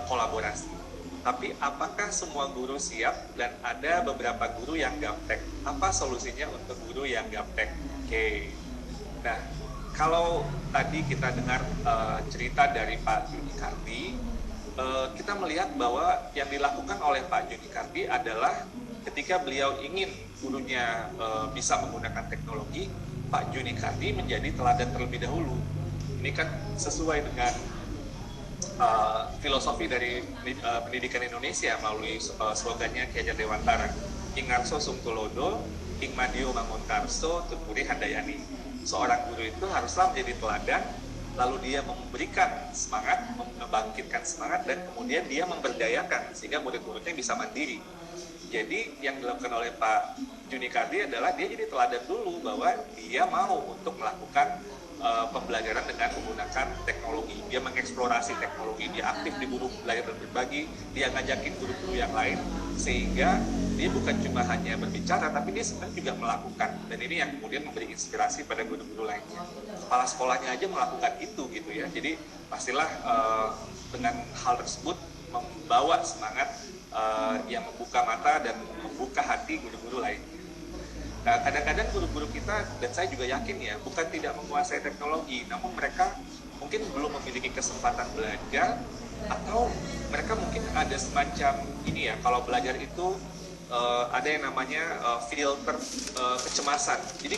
kolaborasi. Tapi apakah semua guru siap dan ada beberapa guru yang gaptek? Apa solusinya untuk guru yang gaptek? Oke. Nah, kalau tadi kita dengar cerita dari Pak Juni Kardi, kita melihat bahwa yang dilakukan oleh Pak Juni Kardi adalah ketika beliau ingin gurunya bisa menggunakan teknologi, Pak Juni Kardi menjadi teladan terlebih dahulu. Ini kan sesuai dengan filosofi dari pendidikan Indonesia melalui slogannya Ki Hajar Dewantara, Ing Ngarso Sungtulodo, Ing Madio Mangunkarso, Tutpuri Handayani. Seorang guru itu haruslah menjadi teladan, lalu dia memberikan semangat, membangkitkan semangat, dan kemudian dia memberdayakan sehingga murid-muridnya bisa mandiri. Jadi yang dilakukan oleh Pak Juni Kardi adalah dia jadi teladan dulu bahwa dia mau untuk melakukan pembelajaran dengan menggunakan teknologi. Dia mengeksplorasi teknologi, dia aktif di guru belajar dan berbagi, dia ngajakin guru-guru yang lain, sehingga dia bukan cuma hanya berbicara, tapi dia sebenarnya juga melakukan. Dan ini yang kemudian memberi inspirasi pada guru-guru lainnya. Kepala sekolahnya aja melakukan itu gitu ya. Jadi pastilah dengan hal tersebut membawa semangat yang membuka mata dan membuka hati guru-guru lainnya. Nah, kadang-kadang guru-guru kita, dan saya juga yakin ya, bukan tidak menguasai teknologi, namun mereka mungkin belum memiliki kesempatan belajar, atau mereka mungkin ada semacam ini ya, kalau belajar itu ada yang namanya filter kecemasan. Jadi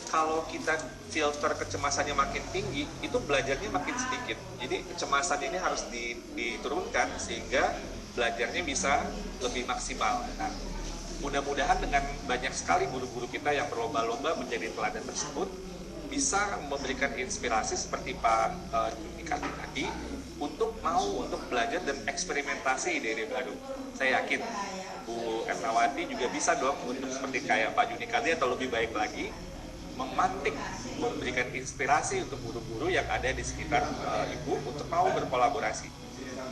kalau kita filter kecemasannya makin tinggi, itu belajarnya makin sedikit. Jadi kecemasan ini harus diturunkan sehingga belajarnya bisa lebih maksimal. Nah, mudah-mudahan dengan banyak sekali guru-guru kita yang berlomba-lomba menjadi teladan tersebut bisa memberikan inspirasi seperti Pak Juni tadi untuk belajar dan eksperimentasi ide-ide baru. Saya yakin Bu Ernawati juga bisa dong untuk seperti kayak Pak Juni tadi atau lebih baik lagi memantik, memberikan inspirasi untuk guru-guru yang ada di sekitar Ibu untuk mau berkolaborasi.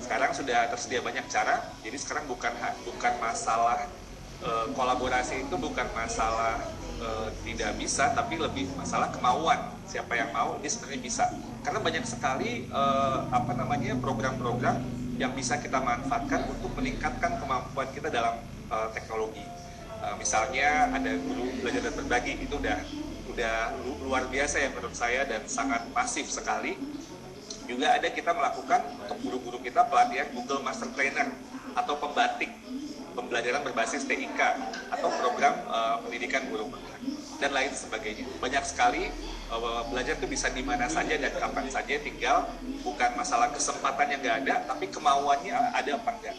Sekarang sudah tersedia banyak cara, jadi sekarang bukan masalah kolaborasi itu bukan masalah tidak bisa, tapi lebih masalah kemauan. Siapa yang mau, ini sebenarnya bisa. Karena banyak sekali program-program yang bisa kita manfaatkan untuk meningkatkan kemampuan kita dalam teknologi. Misalnya ada guru belajar dan berbagi, itu udah luar biasa ya menurut saya dan sangat masif sekali. Juga ada kita melakukan untuk guru-guru kita pelatihan Google Master Trainer atau pembatik, pembelajaran berbasis TIK atau program pendidikan guru dan lain sebagainya. Banyak sekali belajar itu bisa di mana saja dan kapan saja, tinggal bukan masalah kesempatan yang nggak ada, tapi kemauannya ada apa enggak.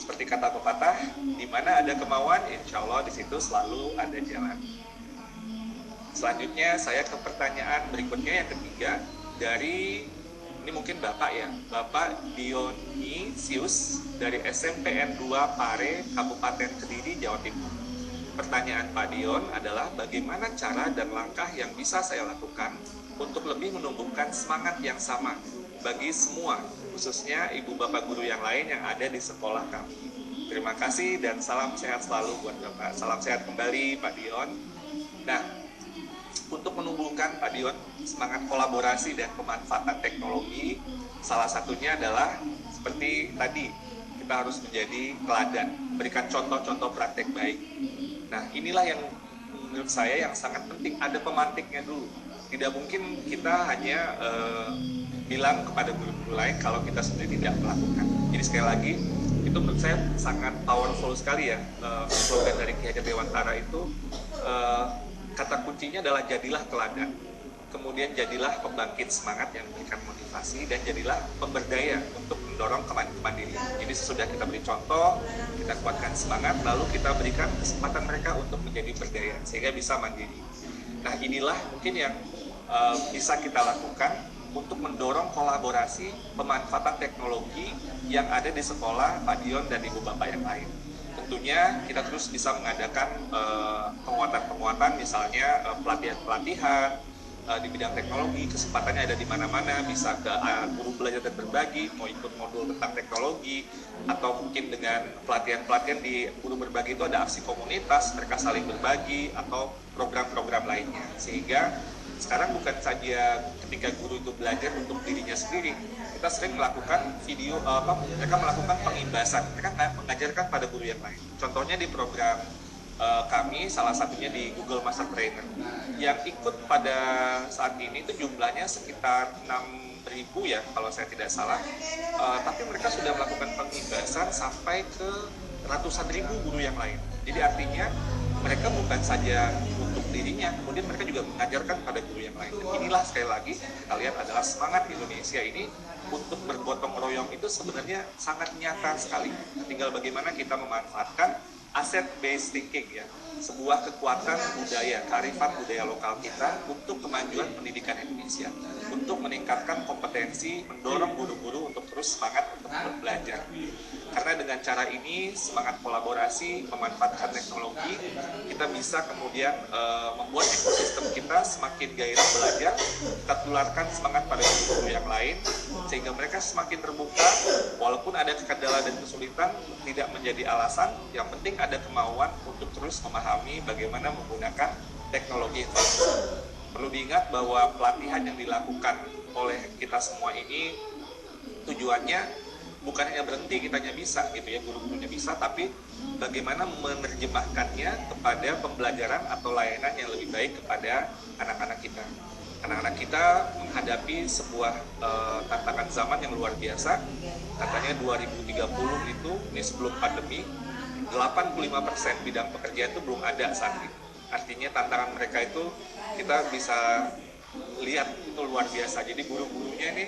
Seperti kata pepatah, di mana ada kemauan, insya Allah di situ selalu ada jalan. Selanjutnya saya ke pertanyaan berikutnya yang ketiga dari ini mungkin Bapak ya, Bapak Dionisius dari SMPN 2 Pare, Kabupaten Kediri, Jawa Timur. Pertanyaan Pak Dion adalah bagaimana cara dan langkah yang bisa saya lakukan untuk lebih menumbuhkan semangat yang sama bagi semua, khususnya ibu bapak guru yang lain yang ada di sekolah kami. Terima kasih dan salam sehat selalu buat Bapak. Salam sehat kembali Pak Dion. Nah, untuk menumbuhkan Pak Dion semangat kolaborasi dan pemanfaatan teknologi, salah satunya adalah seperti tadi, kita harus menjadi teladan, berikan contoh-contoh praktek baik. Nah, inilah yang menurut saya yang sangat penting, ada pemantiknya dulu. Tidak mungkin kita hanya bilang kepada guru-guru lain kalau kita sendiri tidak melakukan. Jadi sekali lagi, itu menurut saya sangat powerful sekali ya, slogan dari Ki Hajar Dewantara itu, kata kuncinya adalah jadilah teladan, kemudian jadilah pembangkit semangat yang memberikan motivasi, dan jadilah pemberdaya untuk mendorong kemandirian. Jadi sesudah kita beri contoh, kita kuatkan semangat, lalu kita berikan kesempatan mereka untuk menjadi berdaya sehingga bisa mandiri. Nah, inilah mungkin yang bisa kita lakukan untuk mendorong kolaborasi pemanfaatan teknologi yang ada di sekolah Pak Dion dan Ibu Bapak yang lain. Tentunya kita terus bisa mengadakan penguatan-penguatan, misalnya pelatihan-pelatihan di bidang teknologi, kesempatannya ada di mana-mana, bisa ke guru belajar dan berbagi, mau ikut modul tentang teknologi, atau mungkin dengan pelatihan-pelatihan di guru berbagi itu ada aksi komunitas, mereka saling berbagi, atau program-program lainnya. Sehingga sekarang bukan saja ketika guru itu belajar untuk dirinya sendiri, kita sering melakukan mereka melakukan pengimbasan, mereka mengajarkan pada guru yang lain. Contohnya di program kami, salah satunya di Google Master Trainer, yang ikut pada saat ini itu jumlahnya sekitar 6.000 ya kalau saya tidak salah, tapi mereka sudah melakukan pengimbasan sampai ke ratusan ribu guru yang lain. Jadi artinya mereka bukan saja untuk dirinya, kemudian mereka juga mengajarkan pada guru yang lain. Dan inilah sekali lagi kita lihat adalah semangat Indonesia ini untuk bergotong royong itu sebenarnya sangat nyata sekali. Tinggal bagaimana kita memanfaatkan aset based thinking ya, sebuah kekuatan budaya, kearifan budaya lokal kita untuk kemajuan pendidikan Indonesia, untuk meningkatkan kompetensi, mendorong guru-guru untuk terus semangat untuk belajar. Karena dengan cara ini, semangat kolaborasi, memanfaatkan teknologi, kita bisa kemudian membuat ekosistem kita semakin gairah belajar, kita tularkan semangat pada guru-guru yang lain, sehingga mereka semakin terbuka, walaupun ada kendala dan kesulitan, tidak menjadi alasan, yang penting ada kemauan untuk terus memahami bagaimana menggunakan teknologi informasi. Perlu diingat bahwa pelatihan yang dilakukan oleh kita semua ini tujuannya bukan hanya berhenti kitanya bisa gitu ya, guru-gurunya bisa, tapi bagaimana menerjemahkannya kepada pembelajaran atau layanan yang lebih baik kepada anak-anak kita. Anak-anak kita menghadapi sebuah tantangan zaman yang luar biasa. Katanya 2030 itu, ini sebelum pandemi, 85% bidang pekerjaan itu belum ada saat ini. Artinya tantangan mereka itu kita bisa lihat itu luar biasa. Jadi guru-gurunya ini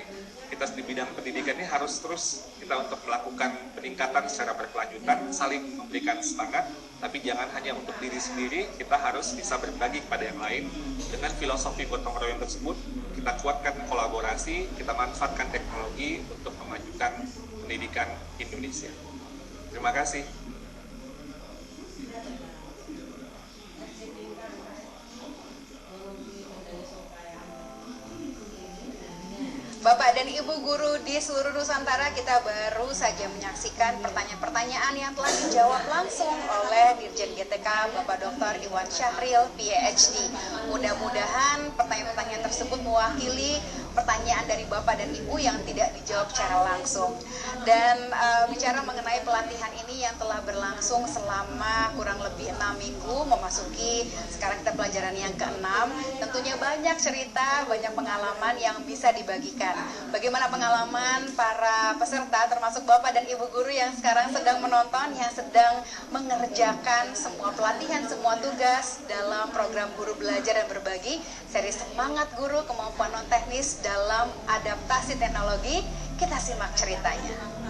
kita di bidang pendidikan ini harus terus kita untuk melakukan peningkatan secara berkelanjutan, saling memberikan semangat, tapi jangan hanya untuk diri sendiri, kita harus bisa berbagi kepada yang lain. Dengan filosofi gotong royong tersebut, kita kuatkan kolaborasi, kita manfaatkan teknologi untuk memajukan pendidikan Indonesia. Terima kasih. Bapak dan Ibu guru di seluruh Nusantara, kita baru saja menyaksikan pertanyaan-pertanyaan yang telah dijawab langsung oleh Dirjen GTK Bapak Dr. Iwan Syahril, PhD. Mudah-mudahan pertanyaan-pertanyaan tersebut mewakili pertanyaan dari Bapak dan Ibu yang tidak dijawab secara langsung. Dan bicara mengenai pelatihan ini yang telah berlangsung selama kurang lebih 6 minggu, memasuki sekarang kita pelajaran yang ke-6, tentunya banyak cerita, banyak pengalaman yang bisa dibagikan. Bagaimana pengalaman para peserta termasuk Bapak dan Ibu guru yang sekarang sedang menonton, yang sedang mengerjakan semua pelatihan, semua tugas dalam program Guru Belajar dan Berbagi, seri Semangat Guru Kemampuan Non Teknis dalam Adaptasi Teknologi. Kita simak ceritanya.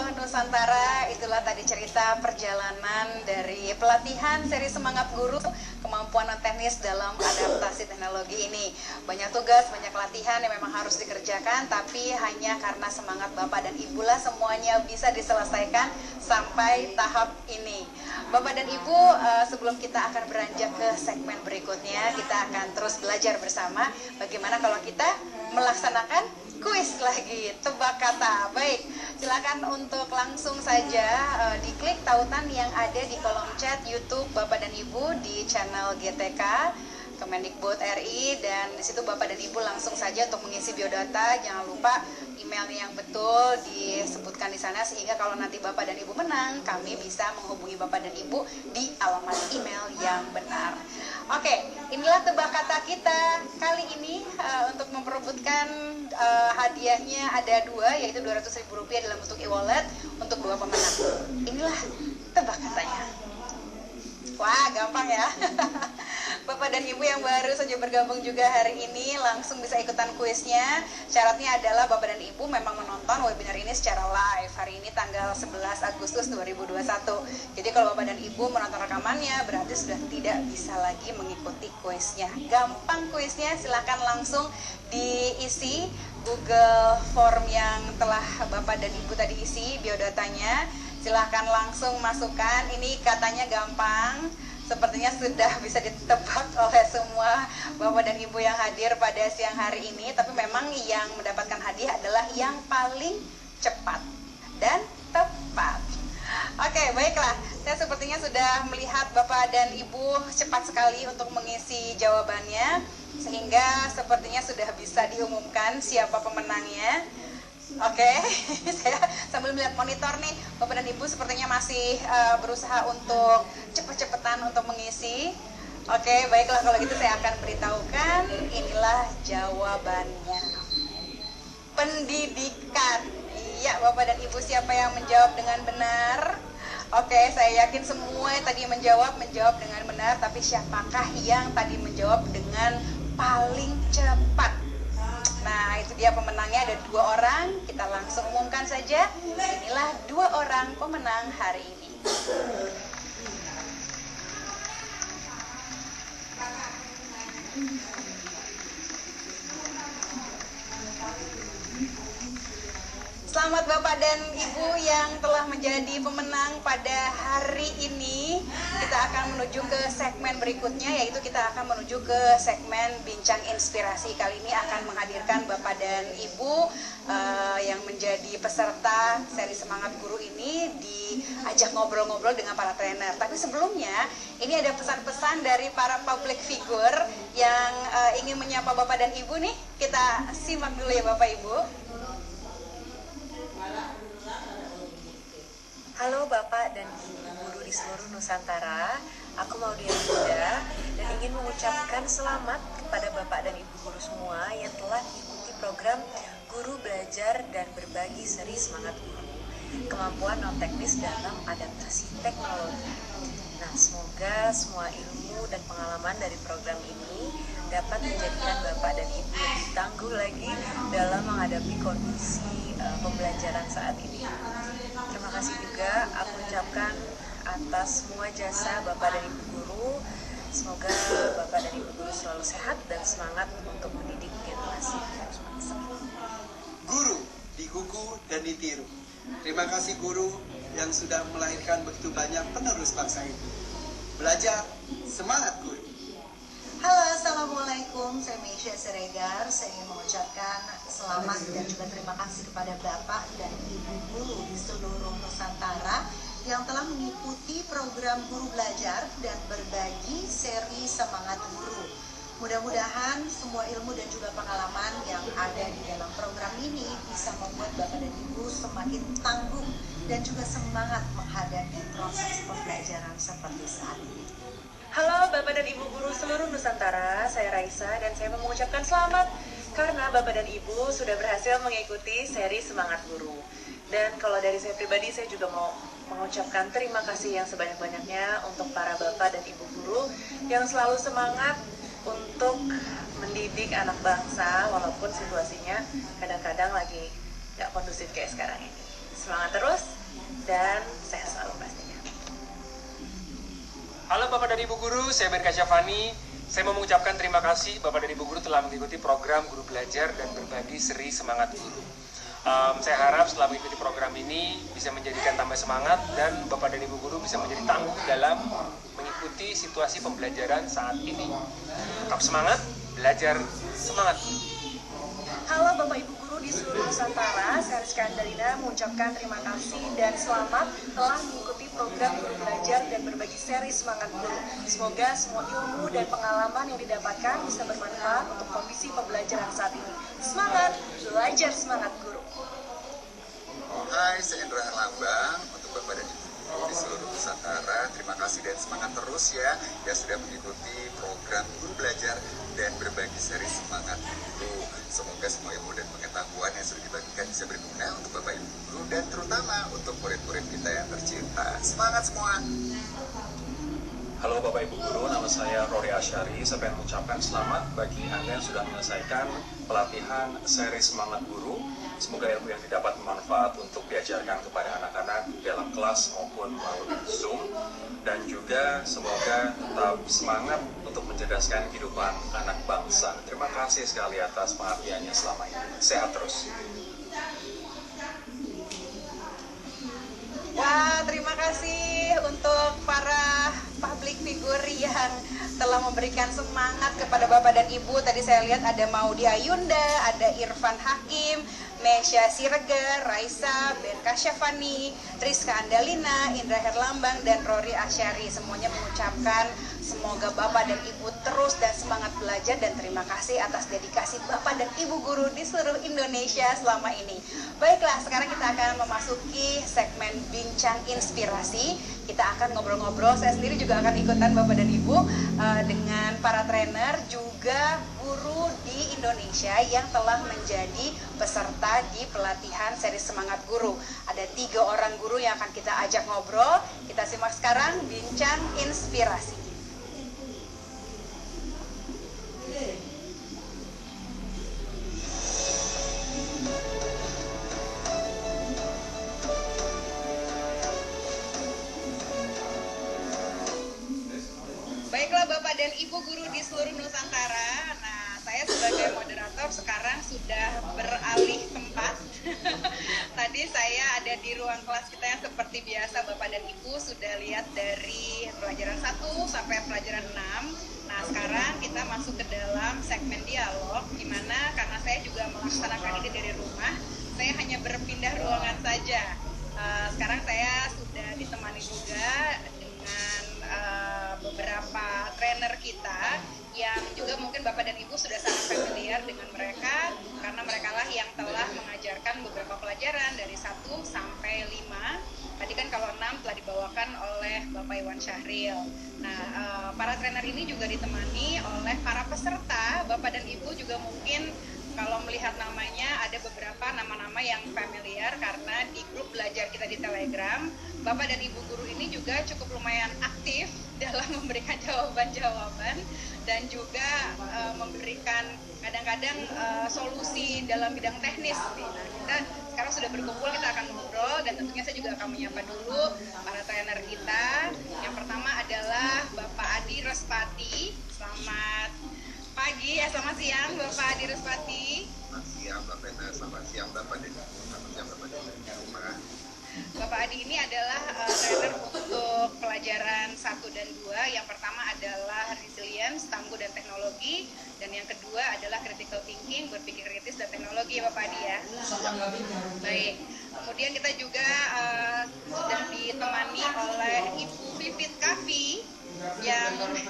seluruh Nusantara, itulah tadi cerita perjalanan dari pelatihan seri Semangat Guru, kemampuan non teknis dalam adaptasi teknologi ini. Banyak tugas, banyak latihan yang memang harus dikerjakan, tapi hanya karena semangat Bapak dan Ibu lah semuanya bisa diselesaikan sampai tahap ini. Bapak dan Ibu, sebelum kita akan beranjak ke segmen berikutnya, kita akan terus belajar bersama bagaimana kalau kita melaksanakan kuis lagi, tebak kata. Baik, silakan untuk langsung saja diklik tautan yang ada di kolom chat YouTube Bapak dan Ibu di channel GTK Kemendikbud RI, dan di situ Bapak dan Ibu langsung saja untuk mengisi biodata. Jangan lupa emailnya yang betul disebutkan di sana, sehingga kalau nanti Bapak dan Ibu menang, kami bisa menghubungi Bapak dan Ibu di alamat email yang benar. Oke, inilah tebak kata kita kali ini. Untuk memperebutkan hadiahnya ada dua, yaitu Rp200.000 dalam bentuk e-wallet untuk dua pemenang. Inilah tebak katanya. Wah, gampang ya. Bapak dan Ibu yang baru saja bergabung juga hari ini langsung bisa ikutan kuisnya. Syaratnya adalah Bapak dan Ibu memang menonton webinar ini secara live. Hari ini tanggal 11 Agustus 2021. Jadi kalau Bapak dan Ibu menonton rekamannya berarti sudah tidak bisa lagi mengikuti kuisnya. Gampang kuisnya, silakan langsung diisi Google Form yang telah Bapak dan Ibu tadi isi biodatanya. Silahkan langsung masukkan. Ini katanya gampang, sepertinya sudah bisa ditebak oleh semua Bapak dan Ibu yang hadir pada siang hari ini. Tapi memang yang mendapatkan hadiah adalah yang paling cepat dan tepat. Oke, baiklah. Saya sepertinya sudah melihat Bapak dan Ibu cepat sekali untuk mengisi jawabannya, sehingga sepertinya sudah bisa diumumkan siapa pemenangnya. Oke, saya sambil melihat monitor nih, Bapak dan Ibu sepertinya masih berusaha untuk cepet-cepetan untuk mengisi. Oke, baiklah, kalau gitu saya akan beritahukan. Inilah jawabannya. Pendidikan. Iya, Bapak dan Ibu, siapa yang menjawab dengan benar? Oke, saya yakin semua yang tadi menjawab dengan benar, tapi siapakah yang tadi menjawab dengan paling cepat? Nah, itu dia pemenangnya, ada dua orang. Kita langsung umumkan saja. Inilah dua orang pemenang hari ini. Selamat Bapak dan Ibu yang telah menjadi pemenang pada hari ini. Kita akan menuju ke segmen berikutnya, yaitu kita akan menuju ke segmen Bincang Inspirasi. Kali ini akan menghadirkan Bapak dan Ibu yang menjadi peserta seri Semangat Guru ini diajak ngobrol-ngobrol dengan para trainer. Tapi sebelumnya, ini ada pesan-pesan dari para public figure yang ingin menyapa Bapak dan Ibu nih. Kita simak dulu ya Bapak Ibu. Halo Bapak dan Ibu guru di seluruh Nusantara, aku Maudia Yuda dan ingin mengucapkan selamat kepada Bapak dan Ibu guru semua yang telah mengikuti program Guru Belajar dan Berbagi seri Semangat Guru, kemampuan non teknis dalam adaptasi teknologi. Nah, semoga semua ilmu dan pengalaman dari program ini dapat menjadikan Bapak dan Ibu lebih tangguh lagi dalam menghadapi kondisi pembelajaran saat ini. Terima kasih juga aku ucapkan atas semua jasa Bapak dan Ibu guru. Semoga Bapak dan Ibu guru selalu sehat dan semangat untuk mendidik generasi penerus bangsa. Guru digugu dan ditiru. Terima kasih guru yang sudah melahirkan begitu banyak penerus bangsa ini. Belajar, semangat guru. Halo, Assalamualaikum, saya Meisha Siregar. Saya ingin mengucapkan selamat dan juga terima kasih kepada Bapak dan Ibu guru di seluruh Nusantara yang telah mengikuti program Guru Belajar dan Berbagi seri Semangat Guru. Mudah-mudahan semua ilmu dan juga pengalaman yang ada di dalam program ini bisa membuat Bapak dan Ibu semakin tangguh dan juga semangat menghadapi proses pembelajaran seperti saat ini. Halo Bapak dan Ibu guru seluruh Nusantara, saya Raisa dan saya mau mengucapkan selamat karena Bapak dan Ibu sudah berhasil mengikuti seri Semangat Guru. Dan kalau dari saya pribadi, saya juga mau mengucapkan terima kasih yang sebanyak-banyaknya untuk para Bapak dan Ibu guru yang selalu semangat untuk mendidik anak bangsa walaupun situasinya kadang-kadang lagi gak kondusif kayak sekarang ini. semangat terus, dan sehat selalu pastinya. Halo Bapak dan Ibu Guru, saya Ben Kasyafani. Saya mau mengucapkan terima kasih Bapak dan Ibu Guru telah mengikuti program Guru Belajar dan Berbagi Seri Semangat Guru. Saya harap setelah mengikuti program ini bisa menjadikan tambah semangat dan Bapak dan Ibu Guru bisa menjadi tangguh dalam mengikuti situasi pembelajaran saat ini. Tetap semangat, belajar semangat guru. Halo Bapak Ibu Guru di seluruh Nusantara, saya Rizka Andalina mengucapkan terima kasih dan selamat telah mengikuti program Guru Belajar dan Berbagi Seri Semangat Guru. Semoga semua ilmu dan pengalaman yang didapatkan bisa bermanfaat untuk kondisi pembelajaran saat ini. Semangat, belajar semangat guru. Hai, saya Indra Herlambang. Untuk Bapak dan Ibu Guru di seluruh Nusantara, terima kasih dan semangat terus ya yang sudah mengikuti program Guru Belajar dan Berbagi Seri Semangat Guru. Semoga semua ilmu dan pengetahuan yang sudah dibagikan bisa berguna untuk Bapak Ibu Guru dan terutama untuk murid-murid kita yang tercinta. Semangat semua! Halo Bapak Ibu Guru, nama saya Rory Asyari. Saya ingin mengucapkan selamat bagi Anda yang sudah menyelesaikan pelatihan seri Semangat Guru. Semoga ilmu yang didapat bermanfaat untuk diajarkan kepada anak-anak dalam kelas maupun melalui Zoom. Dan juga semoga tetap semangat untuk mencerdaskan kehidupan anak bangsa. Terima kasih sekali atas perhatiannya selama ini. Sehat terus. Wah, terima kasih untuk para public figure yang telah memberikan semangat kepada Bapak dan Ibu. Tadi saya lihat ada Maudy Ayunda, ada Irfan Hakim, Mesya Siregar, Raisa, Ben Kasyafani, Rizka Andalina, Indra Herlambang, dan Rory Asyari. Semuanya mengucapkan semoga Bapak dan Ibu terus dan semangat belajar dan terima kasih atas dedikasi Bapak dan Ibu Guru di seluruh Indonesia selama ini. Baiklah, sekarang kita akan memasuki segmen Bincang Inspirasi. Kita akan ngobrol-ngobrol, saya sendiri juga akan ikutan Bapak dan Ibu dengan para trainer juga guru di Indonesia yang telah menjadi peserta di pelatihan seri Semangat Guru. Ada 3 orang guru yang akan kita ajak ngobrol. Kita simak sekarang Bincang Inspirasi. Baiklah Bapak dan Ibu Guru di seluruh Nusantara. Nah, saya sebagai moderator sekarang sudah beralih tempat. Tadi saya ada di ruang kelas kita yang seperti biasa Bapak dan Ibu sudah lihat dari pelajaran 1 sampai pelajaran 6. Nah, sekarang kita masuk ke dalam segmen dialog, di mana karena saya juga melaksanakan ini dari rumah, saya hanya berpindah ruangan saja. Sekarang saya sudah ditemani juga dengan beberapa trainer kita yang juga mungkin Bapak dan Ibu sudah sangat familiar dengan mereka karena mereka lah yang telah mengajarkan beberapa pelajaran dari 1 sampai 5. Tadi kan kalau 6 telah dibawakan oleh Bapak Iwan Syahril. Nah, para trainer ini juga ditemani oleh para peserta. Bapak dan Ibu juga mungkin kalau melihat namanya ada beberapa nama-nama yang familiar karena di grup belajar kita di Telegram, Bapak dan Ibu guru ini juga cukup lumayan aktif dalam memberikan jawaban-jawaban dan juga memberikan kadang-kadang solusi dalam bidang teknis. Nah, kita sekarang sudah berkumpul, kita akan ngobrol dan tentunya saya juga akan menyapa dulu para trainer kita. Yang pertama adalah Bapak Adi Respati. Selamat pagi, selamat siang Bapak Adi Respati. Selamat siang Mbak Pena, selamat siang Bapak dan Ibu, selamat siang Bapak dan Ibu di rumah. Bapak Adi ini adalah trainer untuk pelajaran 1 dan 2. Yang pertama adalah resilience, tangguh dan teknologi, dan yang kedua adalah critical thinking, berpikir kritis dan teknologi ya Bapak Adi ya. Baik. Kemudian kita juga sudah ditemani oleh Ibu Vivit Kavi yang mungkin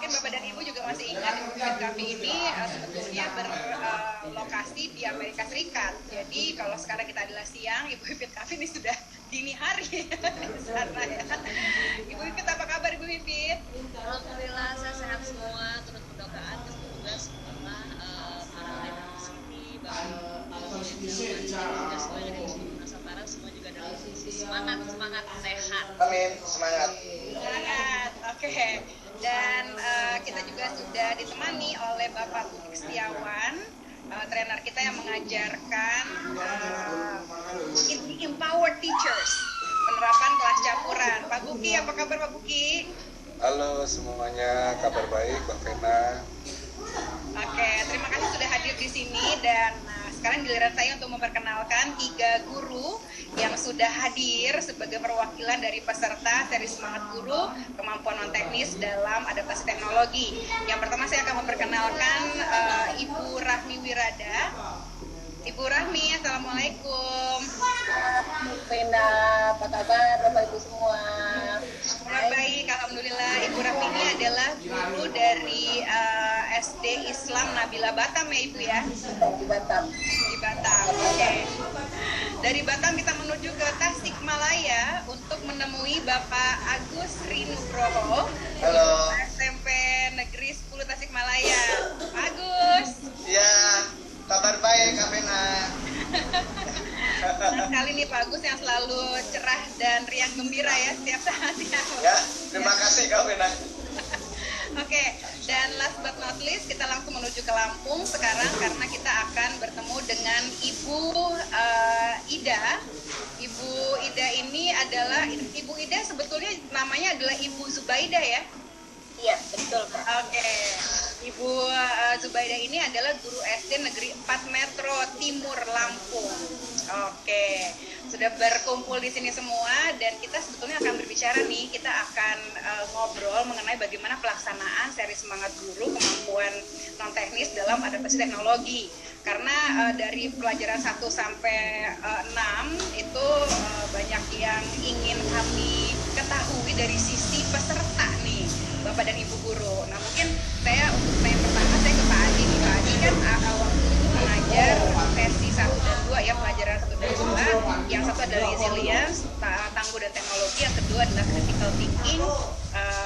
Bapak dan Ibu juga masih ingat Ibu Vivit Kavi ini sebetulnya berlokasi di Amerika Serikat. Jadi kalau sekarang kita adalah siang, Ibu Vivit Kavi ini sudah dini hari di sana ya. Ibu Vivit, apa kabar Ibu Vivit? Alhamdulillah saya sehat semua, terus mudah-mudahan semoga setelah para trainer di sini, Bapak juga semuanya dari seluruh Nusantara semua juga dalam posisi semangat sehat. Amin, semangat. Semangat, oke. Dan kita juga sudah ditemani oleh Bapak Budi Setiawan trainer kita yang mengajarkan empowered teachers, penerapan kelas campuran. Pak Buki, apa kabar Pak Buki? Halo semuanya, kabar baik Mbak Vena. Oke, terima kasih sudah hadir di sini dan sekarang giliran saya untuk memperkenalkan 3 guru yang sudah hadir sebagai perwakilan dari peserta seri Semangat Guru Kemampuan Non Teknis dalam Adaptasi Teknologi. Yang pertama saya akan memperkenalkan Ibu Rahmi Wirada. Ibu Rahmi, Assalamualaikum. Vena, apa kabar Bapak Ibu semua? Baik, Alhamdulillah. Ibu Rahmi ini adalah guru dari SD Islam Nabila Batam ya Ibu ya? Di Batam. Di Batam, oke. Dari Batam kita menuju ke Tasikmalaya untuk menemui Bapak Agus Rinugroho. Halo. SMP Negeri 10 Tasikmalaya. Pak Agus. Ya, kabar baik Kak Vena. Nah, sekali nih Pak Agus yang selalu cerah dan riang gembira ya setiap saat ya. Ya, terima kasih Kak Vena. Oke, dan last but not least kita langsung menuju ke Lampung sekarang karena kita akan bertemu dengan Ibu Ida. Ibu Ida ini adalah, Ibu Ida sebetulnya namanya adalah Ibu Zubaidah ya? Iya, betul Pak. Oke, Ibu Zubaidah ini adalah guru SD Negeri 4 Metro Timur Lampung. Oke, sudah berkumpul di sini semua dan kita sebetulnya akan berbicara nih, kita akan ngobrol mengenai bagaimana pelaksanaan seri Semangat Guru Kemampuan Non Teknis dalam Adaptasi Teknologi. Karena dari pelajaran 1 sampai 6 itu banyak yang ingin kami ketahui dari sisi peserta nih, Bapak dan Ibu guru. Nah mungkin saya untuk pertanyaan pertama saya ke Pak Adi nih. Pak Adi kan waktu itu mengajar sesi 1 dan 2 ya, pelajaran 1 dan 2. Yang satu adalah resilience, tangguh dan teknologi. Yang kedua adalah critical thinking,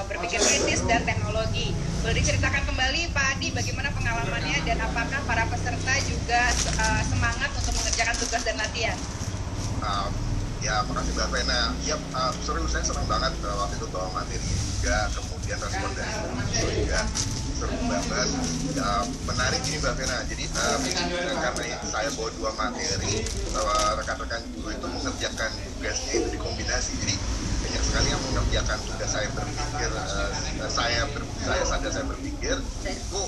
berpikir kritis dan teknologi. Boleh diceritakan kembali Pak Adi bagaimana pengalamannya dan apakah para peserta juga semangat untuk mengerjakan tugas dan latihan? Ya, makasih Mbak Vena. Ya, seru, saya senang banget waktu itu bawa materi juga, kemudian respon dari guru juga seru banget. Menarik ini Mbak Vena, jadi karena saya bawa 2 materi, rekan-rekan guru itu mengerjakan tugasnya itu dikombinasi. Jadi banyak sekali yang mengerjakan tugas saya berpikir, saya sadar saya berpikir, itu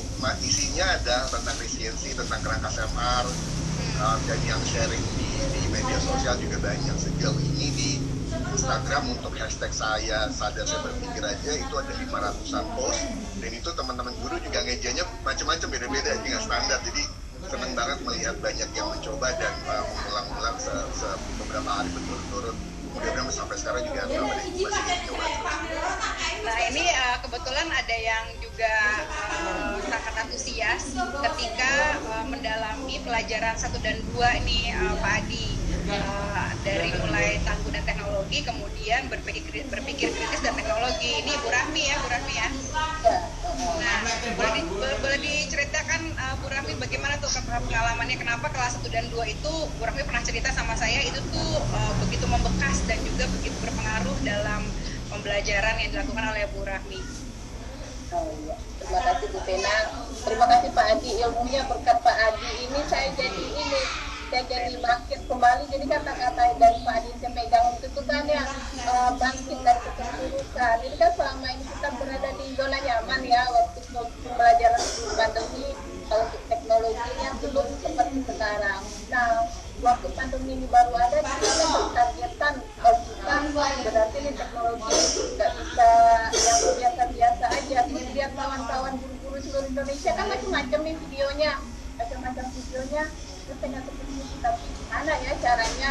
isinya ada tentang resiliensi, tentang kerangka SMR, dan yang sharing di media sosial juga banyak. Sejauh ini di Instagram untuk hashtag saya sadar saya berpikir aja itu ada 500-an post, dan itu teman-teman guru juga ngejanya macam-macam, beda-beda, nggak standar. Jadi senang banget melihat banyak yang mencoba dan mengulang-ulang beberapa hari berturut-turut. Mudah-mudahan sampai sekarang juga masih mencoba. Nah ini kebetulan ada yang juga sangat antusias ketika mendalami pelajaran 1 dan 2 ini Pak Adi. Dari mulai tangguh dan teknologi, kemudian berpikir kritis dan teknologi. Ini Bu Rahmi ya, Bu Rahmi ya. Nah, boleh diceritakan Bu Rahmi bagaimana tuh pengalamannya, kenapa kelas 1 dan 2 itu Bu Rahmi pernah cerita sama saya itu tuh begitu membekas dan juga begitu berpengaruh dalam pembelajaran yang dilakukan oleh Bu Rahmi. Oh, iya. Terima kasih Bu Vena. Terima kasih Pak Adi, ilmunya berkat Pak Adi ini saya jadi bangkit kembali. Jadi kata-kata dari Pak Adi saya pegang itu kan ya, bangkit dari keterpurukan. Ini kan selama ini kita berada di zona nyaman ya waktu pembelajaran pandemi. Kalau untuk teknologinya belum seperti sekarang. Nah, waktu pandemi ini baru ada, kita targetan kita berarti ini teknologi nggak bisa yang biasa-biasa aja. Terus lihat kawan-kawan guru-guru seluruh Indonesia kan macam-macam nih videonya, terus saya seperti itu, tapi gimana ya caranya,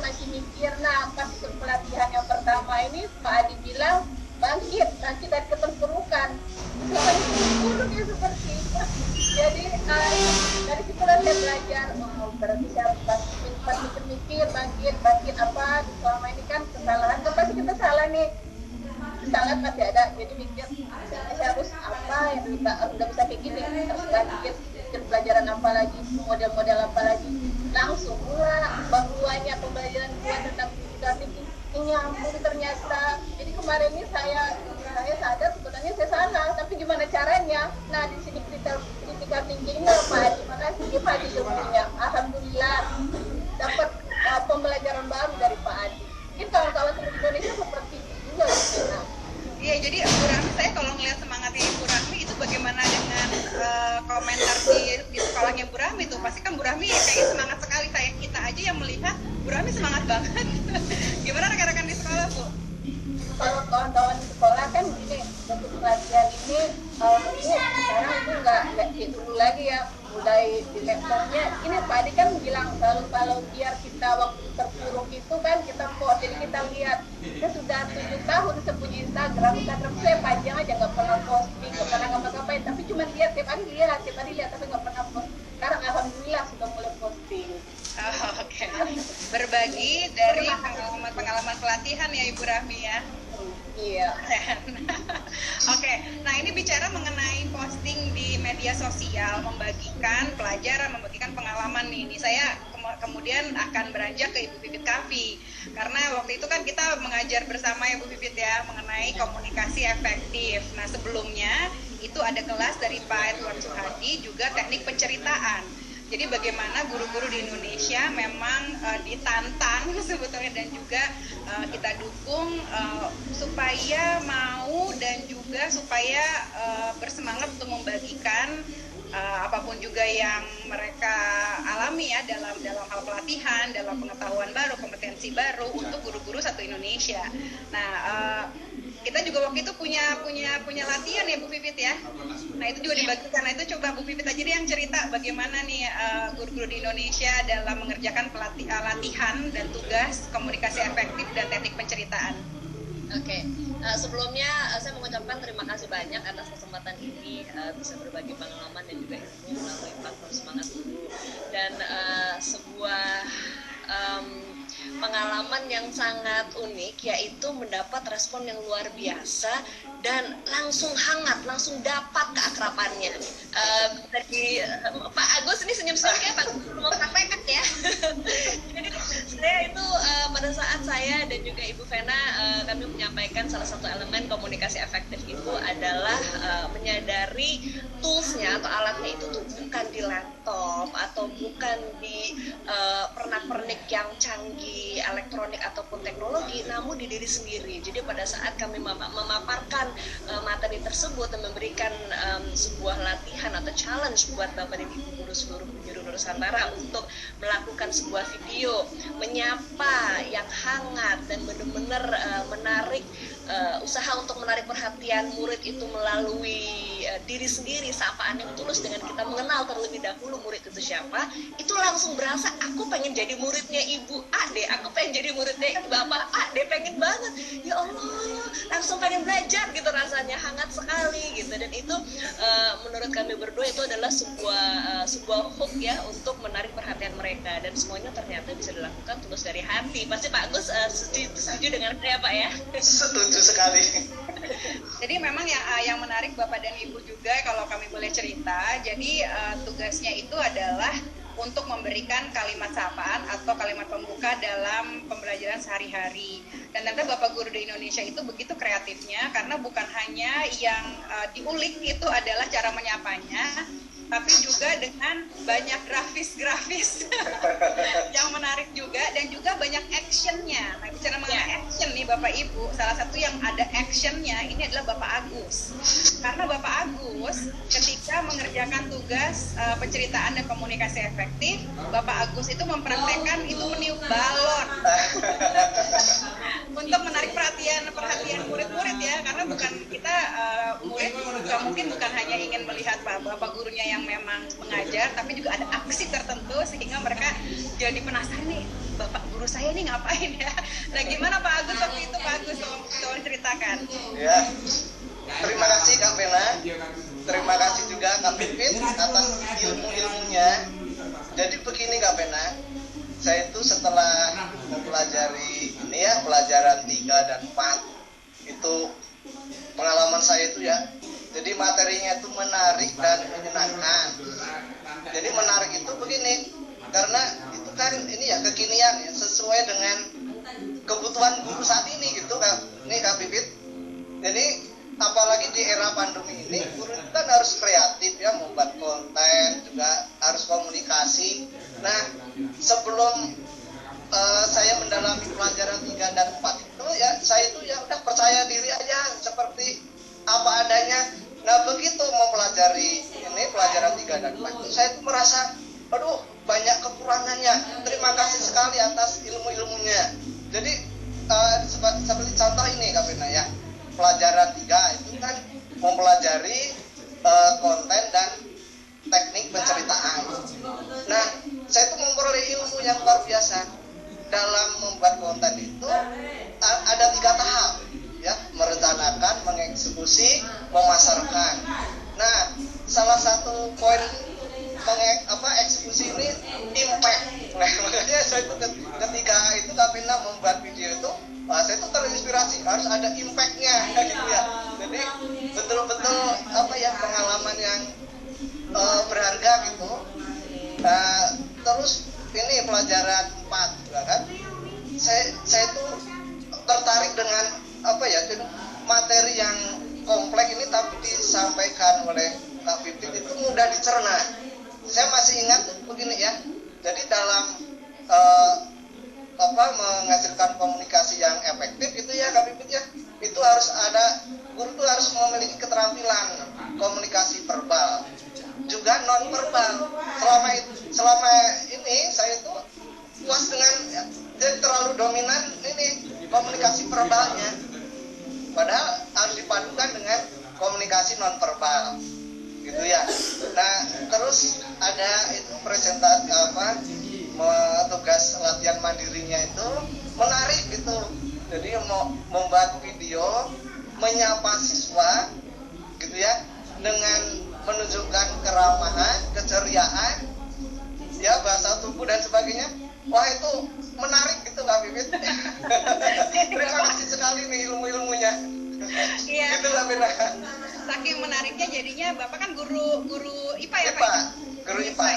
masih mikir. Nah pas ikut pelatihan yang pertama ini Pak Adi bilang bangkit dari keterpurukan. Selama ini buruk ya seperti itu. Jadi dari situlah saya belajar, berarti saya harus mikir, bangkit apa selama ini kan kesalahan, kan pasti kita salah nih, kesalahan pasti ada. Jadi mikir saya harus apa yang udah bisa kayak gini, harus bangkit, pelajaran apa lagi, model-model apa lagi, langsung bahwanya pembelajaran tentang kritik nyambung ternyata. Jadi kemarin ini saya sadar sebenarnya saya salah, tapi gimana caranya? Nah di sini critical thinking-nya Pak Adi, makasih ini Pak Adi sebelumnya. Alhamdulillah dapat pembelajaran baru dari Pak Adi. Mungkin kawan-kawan seluruh Indonesia seperti itu juga Vena. Iya, jadi Bu Rahmi, saya kalau ngelihat semangatnya Ibu Rahmi itu bagaimana dengan komentar di sekolahnya Bu Rahmi tuh, pasti kan Bu Rahmi kayaknya semangat sekali. Kita aja yang melihat Bu Rahmi semangat banget. Gimana rekan-rekan di sekolah, Bu? Kalau kawan-kawan di sekolah kan gini, untuk pelatihan ini sekarang itu nggak kayak dulu lagi ya, mulai di laptopnya. Ini Pak Adi kan bilang kalau biar kita waktu terpuruk itu kan kita post, jadi kita lihat kita sudah 7 tahun punya Instagram saya panjang aja nggak pernah posting, nggak pernah ngapa-ngapain, tapi cuma lihat tiap hari lihat tapi nggak pernah post. Sekarang alhamdulillah sudah mulai posting. Oke. Berbagi dari pengalaman pelatihan ya Ibu Rahmi ya. Iya. Oke, nah ini bicara mengenai posting di media sosial, membagikan pelajaran, membagikan pengalaman nih. Ini saya kemudian akan beranjak ke Ibu Pipit Kavi, karena waktu itu kan kita mengajar bersama ya Bu Pipit ya mengenai komunikasi efektif. Nah sebelumnya itu ada kelas dari Pak Edward Suhadi juga teknik penceritaan. Jadi bagaimana guru-guru di Indonesia memang ditantang sebetulnya dan juga kita dukung supaya mau dan juga supaya bersemangat untuk membagikan apapun juga yang mereka alami ya dalam hal pelatihan, dalam pengetahuan baru, kompetensi baru untuk guru-guru satu Indonesia. Nah, kita juga waktu itu punya latihan ya Bu Pipit ya. Nah itu juga dibagikan. Nah itu coba Bu Pipit aja deh yang cerita bagaimana nih guru-guru di Indonesia dalam mengerjakan latihan dan tugas komunikasi efektif dan teknik penceritaan. Oke, sebelumnya saya mengucapkan terima kasih banyak atas kesempatan ini bisa berbagi pengalaman dan juga ilmu melalui platform Semangat Guru dan sebuah pengalaman yang sangat unik, yaitu mendapat respon yang luar biasa dan langsung hangat, langsung dapat keakrabannya. Tadi Pak Agus ini senyum-senyum kayak Pak Agus mau praktek ya. Jadi saya itu pada saat saya dan juga Ibu Vena kami menyampaikan salah satu elemen komunikasi efektif itu adalah menyadari toolsnya atau alatnya itu tuh bukan di laptop atau bukan di pernak-pernik yang canggih elektronik ataupun teknologi, namun di diri sendiri. Jadi pada saat kami memaparkan materi tersebut dan memberikan sebuah latihan atau challenge buat Bapak dan Ibu guru seluruh penjuru Nusantara untuk melakukan sebuah video menyapa yang hangat dan benar-benar menarik, usaha untuk menarik perhatian murid itu melalui diri sendiri, sapaan yang tulus dengan kita mengenal terlebih dahulu murid itu siapa, itu langsung berasa aku pengen jadi muridnya Ibu Ade, aku pengen jadi muridnya Bapak Ade, pengen banget, ya Allah, langsung pengen belajar gitu, rasanya hangat sekali gitu. Dan itu menurut kami berdua itu adalah sebuah hook ya untuk menarik perhatian mereka, dan semuanya ternyata bisa dilakukan tulus dari hati. Pasti Pak Agus setuju dengan saya Pak ya? Setuju sekali. Jadi memang yang menarik Bapak dan Ibu juga kalau kami boleh cerita, jadi tugasnya itu adalah untuk memberikan kalimat sapaan atau kalimat pembuka dalam pembelajaran sehari-hari. Dan ternyata Bapak Guru di Indonesia itu begitu kreatifnya, karena bukan hanya yang diulik itu adalah cara menyapanya, tapi juga dengan banyak grafis-grafis yang menarik juga, dan juga banyak actionnya. Nah, bicara mengenai action nih Bapak Ibu, salah satu yang ada actionnya ini adalah Bapak Agus. Karena Bapak Agus ketika mengerjakan tugas penceritaan dan komunikasi efektif, Bapak Agus itu mempraktekkan itu meniup balon untuk menarik perhatian murid-murid ya, karena bukan kita murid mungkin bukan hanya ingin melihat Bapak gurunya yang memang mengajar, tapi juga ada aksi tertentu sehingga mereka jadi penasaran nih, Bapak guru saya ini ngapain ya. Nah gimana Pak Agus waktu itu, Pak Agus tolong ceritakan. Ya, terima kasih Kak Vena, terima kasih juga Kak Pipit atas ilmu-ilmunya. Jadi begini Kak Vena, saya itu setelah mempelajari ini ya, pelajaran 3 dan 4 itu pengalaman saya itu ya, jadi materinya itu menarik dan menyenangkan. Jadi menarik itu begini, karena itu kan ini ya kekinian ya, sesuai dengan kebutuhan guru saat ini gitu Kak, ini Kak Pipit. Jadi apalagi di era pandemi ini, guru itu kan harus kreatif ya, membuat konten, juga harus komunikasi kasih. Nah, sebelum saya mendalami pelajaran 3 dan 4 itu ya, saya itu ya udah percaya diri aja seperti apa adanya. Nah, begitu mau pelajari ini pelajaran 3 dan 4 itu saya itu merasa aduh banyak kekurangannya. Terima kasih sekali atas ilmu-ilmunya. Jadi seperti contoh ini Kak Vena ya, pelajaran 3 itu kan mempelajari konten dan teknik penceritaan. Nah, saya itu memperoleh ilmu yang luar biasa. Dalam membuat konten itu ada 3 tahap ya, merencanakan, mengeksekusi, memasarkan. Nah, salah satu poin eksekusi ini impact. Nah, makanya saya itu ketika itu Kapina membuat video itu, saya itu terinspirasi harus ada impact-nya gitu ya. Jadi betul-betul pengalaman yang berharga gitu. Nah, terus ini pelajaran 4 juga kan. Saya itu tertarik dengan materi yang kompleks ini tapi disampaikan oleh Kak Pipit itu mudah dicerna. Saya masih ingat begini ya. Jadi dalam menghasilkan komunikasi yang efektif itu ya Kak Pipit ya, itu harus ada, guru itu harus memiliki keterampilan komunikasi verbal juga non verbal. Selama ini saya itu puas dengan jadi terlalu dominan ini komunikasi verbalnya, padahal harus dipadukan dengan komunikasi non verbal gitu ya. Nah, terus ada itu presentasi tugas latihan mandirinya itu menarik gitu. Jadi mau membuat video menyapa siswa gitu ya, dengan menunjukkan keramahan, keceriaan, ya bahasa tubuh dan sebagainya. Wah, itu menarik gitu Kak Bibit. Terima kasih sekali nih ilmu-ilmunya. Iya. Gitu Kak Bina. Saking menariknya jadinya Bapak kan guru IPA ya Pak? Guru IPA.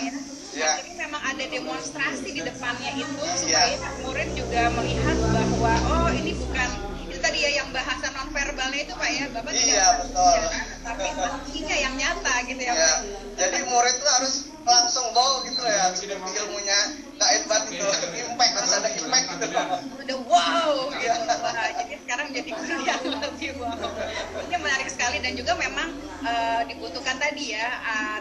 Ya. Jadi memang ada demonstrasi di depannya itu supaya murid juga melihat bahwa oh ini bukan itu tadi ya yang bahasa non verbalnya itu Pak ya, Bapak iya betul. Tapi buktinya yang nyata gitu ya. Ya. Jadi murid itu harus langsung wow gitu ya, ilmunya Kak Edward itu impact, harus ada impact gitu. Ada wow gitu. Wah, jadi sekarang jadi guru yang lebih wow. Ini menarik sekali dan juga memang dibutuhkan tadi ya,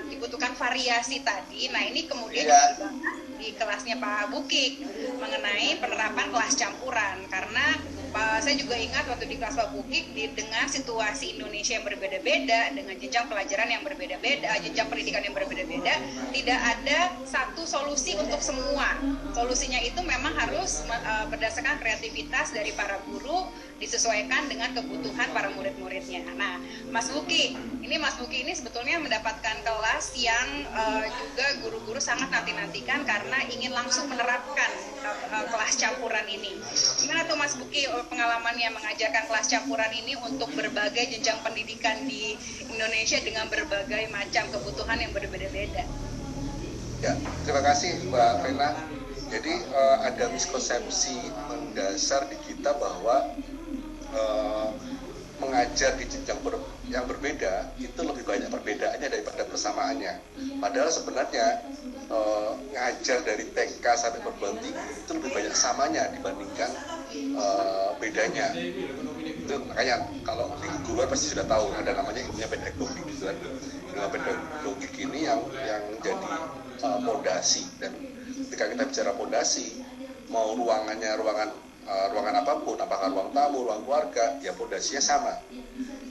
dibutuhkan variasi tadi. Nah, ini kemudian dibahas di kelasnya Pak Bukik mengenai penerapan kelas campuran, karena saya juga ingat waktu di kelas Pak Bukik dengan situasi Indonesia yang berbeda-beda, dengan jenjang pelajaran yang berbeda-beda, jenjang pendidikan yang berbeda-beda, tidak ada satu solusi untuk semua. Solusinya itu memang harus berdasarkan kreativitas dari para guru, disesuaikan dengan kebutuhan para murid-muridnya. Nah, Mas Buki ini sebetulnya mendapatkan kelas yang juga guru-guru sangat nanti-nantikan karena ingin langsung menerapkan kelas campuran ini. Gimana tuh Mas Buki pengalamannya mengajarkan kelas campuran ini untuk berbagai jenjang pendidikan di Indonesia dengan berbagai macam kebutuhan yang berbeda-beda? Ya, terima kasih Mbak Vena. Jadi ada miskonsepsi mendasar di kita bahwa mengajar di jenjang yang berbeda itu lebih banyak perbedaannya daripada persamaannya. Padahal sebenarnya ngajar dari TK sampai perguruan tinggi itu lebih banyak samanya dibandingkan bedanya. Itu makanya kalau di Google pasti sudah tahu ada namanya ilmunya pedagogik gitu kan. Ilmu pedagogik ini yang jadi pondasi, dan ketika kita bicara pondasi, mau ruangannya ruangan apapun, apakah ruang tamu, ruang keluarga, ya pondasinya sama.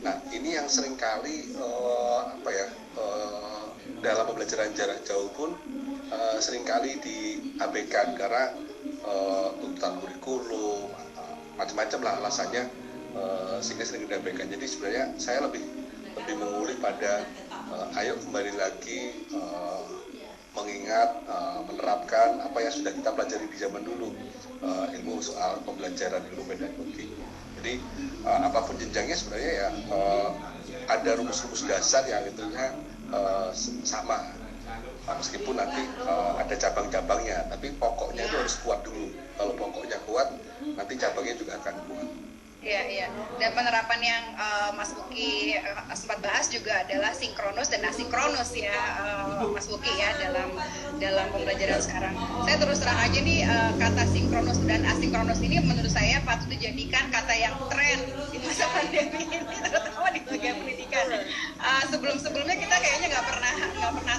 Nah, ini yang seringkali dalam pembelajaran jarak jauh pun seringkali diabaikan karena tuntutan kurikulum, macam-macam lah alasannya, sehingga sering diabaikan. Jadi sebenarnya saya lebih mengulik pada ayo kembali lagi mengingat, menerapkan apa yang sudah kita pelajari di zaman dulu, ilmu soal pembelajaran ilmu pedagogi. Jadi apapun jenjangnya sebenarnya ya ada rumus-rumus dasar yang itunya sama, meskipun nanti ada cabang-cabangnya, tapi pokoknya itu harus kuat dulu. Kalau pokoknya kuat, nanti cabangnya juga akan kuat. Iya. Dan penerapan yang Mas Buki sempat bahas juga adalah sinkronus dan asinkronus ya, Mas Buki ya, dalam pembelajaran sekarang. Saya terus terang aja nih, kata sinkronus dan asinkronus ini menurut saya patut dijadikan kata yang tren di masa pandemi ini, terutama di bagian pendidikan. Sebelum-sebelumnya kita kayaknya nggak pernah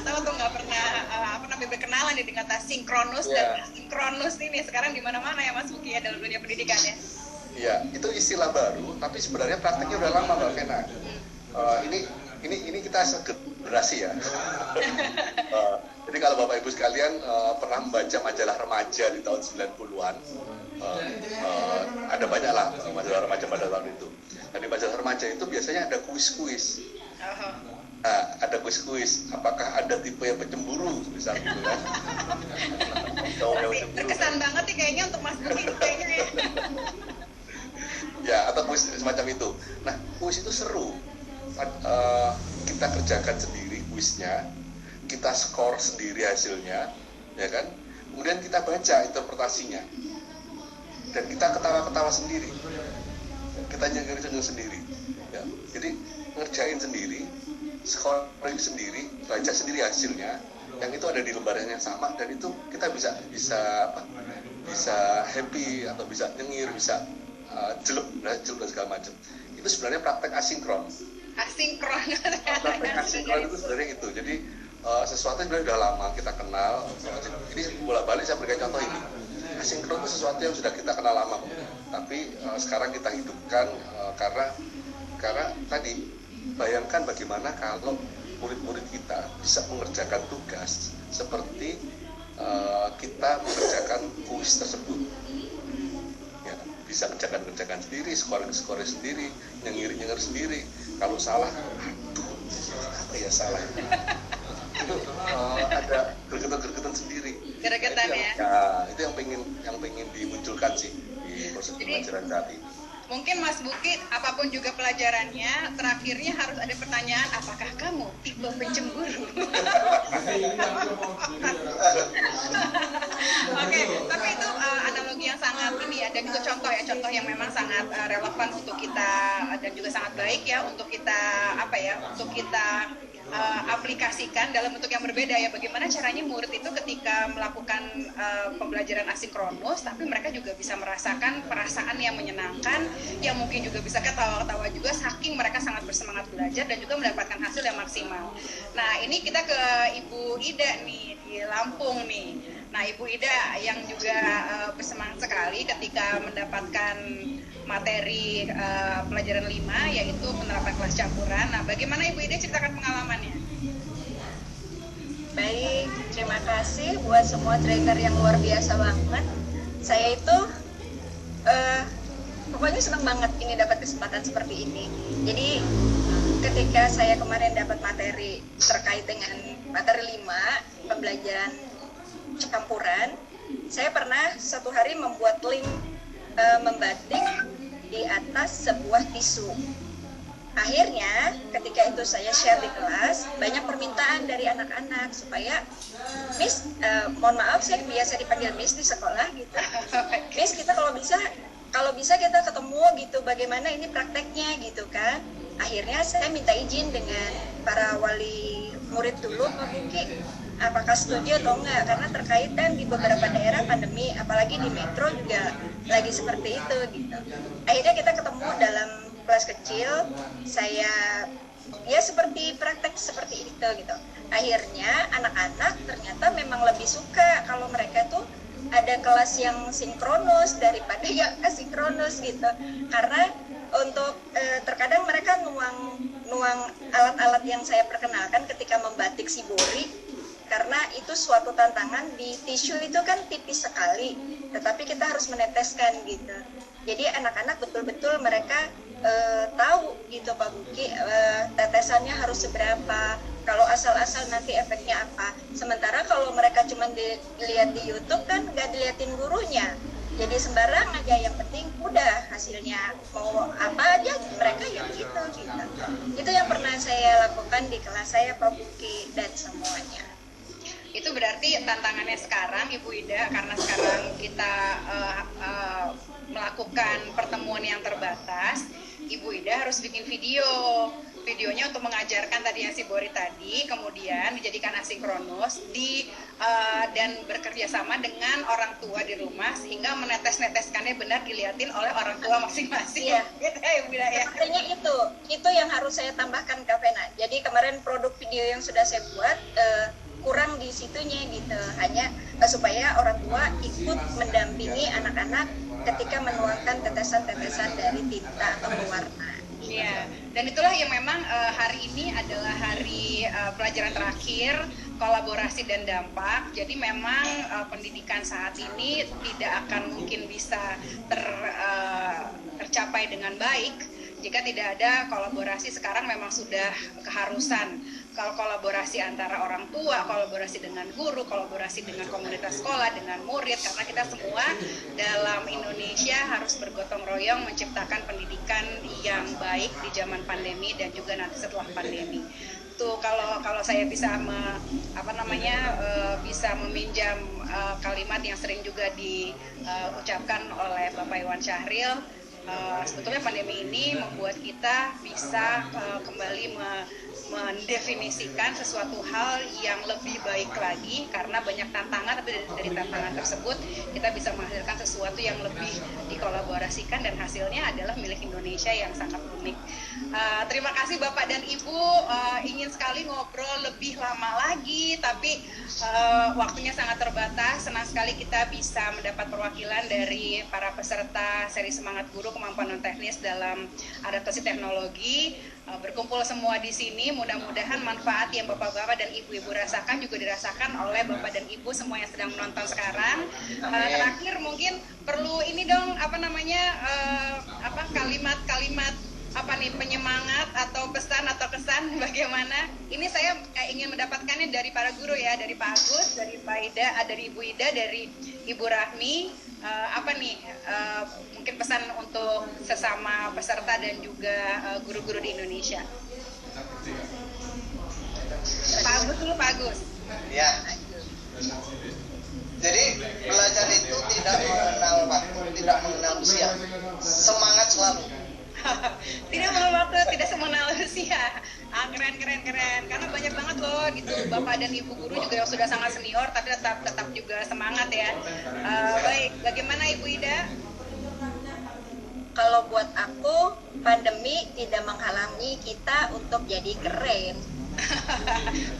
tahu atau nggak pernah berkenalan dengan kata sinkronus dan asinkronus ini. Sekarang di mana-mana ya Mas Buki ya dalam dunia pendidikan ya. Ya, itu istilah baru, tapi sebenarnya prakteknya udah lama Mbak Vena. Ini kita segenerasi ya. Jadi kalau Bapak Ibu sekalian pernah membaca majalah remaja di tahun 90-an, ada banyak lah majalah remaja pada tahun itu. Dan di majalah remaja itu biasanya ada kuis-kuis. Nah, ada kuis-kuis. Apakah ada tipe yang pencemburu, misalnya gitu kan? Terkesan banget nih kayaknya untuk Mas Buki kayaknya ya. Ya, atau kuis semacam itu. Nah, kuis itu seru. Kita kerjakan sendiri kuisnya, kita skor sendiri hasilnya, ya kan? Kemudian kita baca interpretasinya, dan kita ketawa-ketawa sendiri, kita nyengir-nyengir sendiri. Ya. Jadi ngerjain sendiri, scoring sendiri, baca sendiri hasilnya, yang itu ada di lembaran yang sama, dan itu kita bisa happy atau bisa nyengir, bisa jelek dan segala macam. Itu sebenarnya praktek asinkron. Praktek asinkron itu sebenarnya itu. Jadi sesuatu yang sudah lama kita kenal. Ini bolak-balik saya berikan contoh ini. Asinkron itu sesuatu yang sudah kita kenal lama, tapi sekarang kita hidupkan karena tadi bayangkan bagaimana kalau murid-murid kita bisa mengerjakan tugas seperti kita mengerjakan kuis tersebut. Bisa kerjakan sendiri, scoring sendiri, nyengir sendiri. Kalau salah, apa ya salah? Itu ada gergetan sendiri. Gergetan ya. Itu yang pengen dimunculkan sih di proses pembelajaran saat ini. Mungkin Mas Buki, apapun juga pelajarannya, terakhirnya harus ada pertanyaan, apakah kamu tipe pencemburu? Oke, tapi itu analogi yang sangat ini ya, dan itu contoh yang memang sangat relevan untuk kita, dan juga sangat baik ya untuk kita aplikasikan dalam bentuk yang berbeda ya. Bagaimana caranya murid itu ketika melakukan pembelajaran asinkronus, tapi mereka juga bisa merasakan perasaan yang menyenangkan, yang mungkin juga bisa ketawa-ketawa juga, saking mereka sangat bersemangat belajar dan juga mendapatkan hasil yang maksimal. Nah, ini kita ke Ibu Ida nih di Lampung nih. Nah, Ibu Ida yang juga bersemangat sekali ketika mendapatkan materi pelajaran 5, yaitu penerapan kelas campuran. Nah, bagaimana Ibu Ida ceritakan pengalamannya? Baik, terima kasih buat semua trainer yang luar biasa banget. Saya itu pokoknya senang banget ini dapat kesempatan seperti ini. Jadi ketika saya kemarin dapat materi terkait dengan materi 5, pembelajaran campuran, saya pernah satu hari membuat link membatik di atas sebuah tisu. Akhirnya ketika itu saya share di kelas, banyak permintaan dari anak-anak supaya Miss, mohon maaf saya biasa dipanggil Miss di sekolah gitu. Miss, kita kalau bisa kita ketemu gitu, bagaimana ini prakteknya gitu kan. Akhirnya saya minta izin dengan para wali murid dulu, Pak Buki, apakah setuju atau enggak, karena terkait dan di beberapa daerah pandemi, apalagi di metro juga lagi seperti itu gitu. Akhirnya kita ketemu dalam kelas kecil, saya ya seperti praktek seperti itu gitu. Akhirnya anak-anak ternyata memang lebih suka kalau mereka tuh ada kelas yang sinkronus daripada yang asinkronus gitu, karena untuk terkadang mereka nuang alat-alat yang saya perkenalkan ketika membatik shibori, karena itu suatu tantangan. Di tisu itu kan tipis sekali, tetapi kita harus meneteskan gitu. Jadi anak-anak betul-betul mereka tahu gitu Pak Buki, tetesannya harus seberapa, kalau asal-asal nanti efeknya apa. Sementara kalau mereka cuma dilihat di YouTube kan nggak diliatin gurunya, jadi sembarang aja, yang penting udah hasilnya mau apa aja mereka ya begitu gitu. Itu yang pernah saya lakukan di kelas saya Pak Buki dan semuanya. Itu berarti tantangannya sekarang Ibu Ida, karena sekarang kita melakukan pertemuan yang terbatas, Ibu Ida harus bikin videonya untuk mengajarkan tadi yang si Bori tadi, kemudian dijadikan asinkronus dan bekerja sama dengan orang tua di rumah sehingga menetes-neteskannya benar dilihatin oleh orang tua masing-masing. Iya. Gitu ya Ibu Ida ya. Artinya itu yang harus saya tambahkan Kak Vena. Jadi kemarin produk video yang sudah saya buat kurang di situnya gitu, hanya supaya orang tua ikut mendampingi anak-anak ketika menuangkan tetesan-tetesan dari tinta atau pewarna. Iya, dan itulah yang memang hari ini adalah hari pelajaran terakhir kolaborasi dan dampak. Jadi memang pendidikan saat ini tidak akan mungkin bisa tercapai dengan baik jika tidak ada kolaborasi. Sekarang memang sudah keharusan kalau kolaborasi antara orang tua, kolaborasi dengan guru, kolaborasi dengan komunitas sekolah, dengan murid, karena kita semua dalam Indonesia harus bergotong royong menciptakan pendidikan yang baik di zaman pandemi dan juga nanti setelah pandemi. Tuh kalau saya bisa bisa meminjam kalimat yang sering juga diucapkan oleh Bapak Iwan Syahril, sebetulnya pandemi ini membuat kita bisa kembali mendefinisikan sesuatu hal yang lebih baik lagi, karena banyak tantangan, tapi dari tantangan tersebut kita bisa menghasilkan sesuatu yang lebih dikolaborasikan dan hasilnya adalah milik Indonesia yang sangat unik. Terima kasih Bapak dan Ibu, ingin sekali ngobrol lebih lama lagi, tapi waktunya sangat terbatas. Senang sekali kita bisa mendapat perwakilan dari para peserta seri Semangat Guru Kemampuan Non Teknis dalam Adaptasi Teknologi, berkumpul semua di sini. Mudah-mudahan manfaat yang Bapak-bapak dan Ibu-ibu rasakan juga dirasakan oleh Bapak dan Ibu semua yang sedang menonton sekarang. Terakhir mungkin perlu ini dong, kalimat-kalimat penyemangat atau pesan atau kesan bagaimana? Ini saya ingin mendapatkannya dari para guru ya, dari Pak Agus, dari Pak Ida, dari Ibu Ida, dari Ibu Rahmi. Mungkin pesan untuk sesama peserta dan juga guru-guru di Indonesia. Pak Agus dulu, Pak Agus. Ya. Jadi belajar itu tidak mengenal waktu, tidak mengenal usia. Semangat selalu. Tidak mengenal waktu, tidak mengenal usia. Keren. Karena banyak banget loh gitu Bapak dan Ibu guru juga yang sudah sangat senior tapi tetap juga semangat ya. Baik, bagaimana Ibu Ida? Kalau buat aku, pandemi tidak menghalangi kita untuk jadi keren.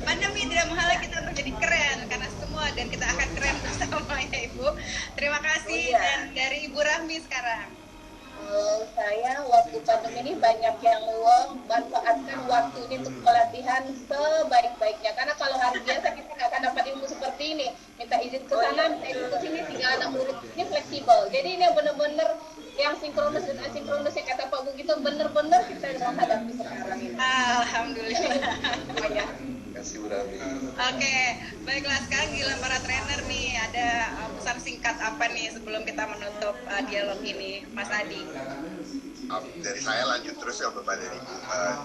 Pandemi tidak menghalangi kita untuk jadi keren, karena semua dan kita akan keren bersama ya Ibu. Terima kasih. Dan dari Ibu Rahmi sekarang. Saya waktu pandemi ini banyak yang manfaatkan waktu ini untuk pelatihan sebaik-baiknya, karena kalau hari biasa kita nggak akan dapat ilmu seperti ini, minta izin ke sana, minta izin ke sini, tinggal anak murid ini fleksibel. Jadi ini benar-benar yang sinkronus dan asinkronus yang kata Pak Bu gitu, benar-benar kita menghadapi sekarang ini. Alhamdulillah. Oke, baiklah sekarang giliran para trainer nih, ada pesan singkat apa nih sebelum kita menutup dialog ini, Mas Adi? Dari saya lanjut terus ya Bapak dari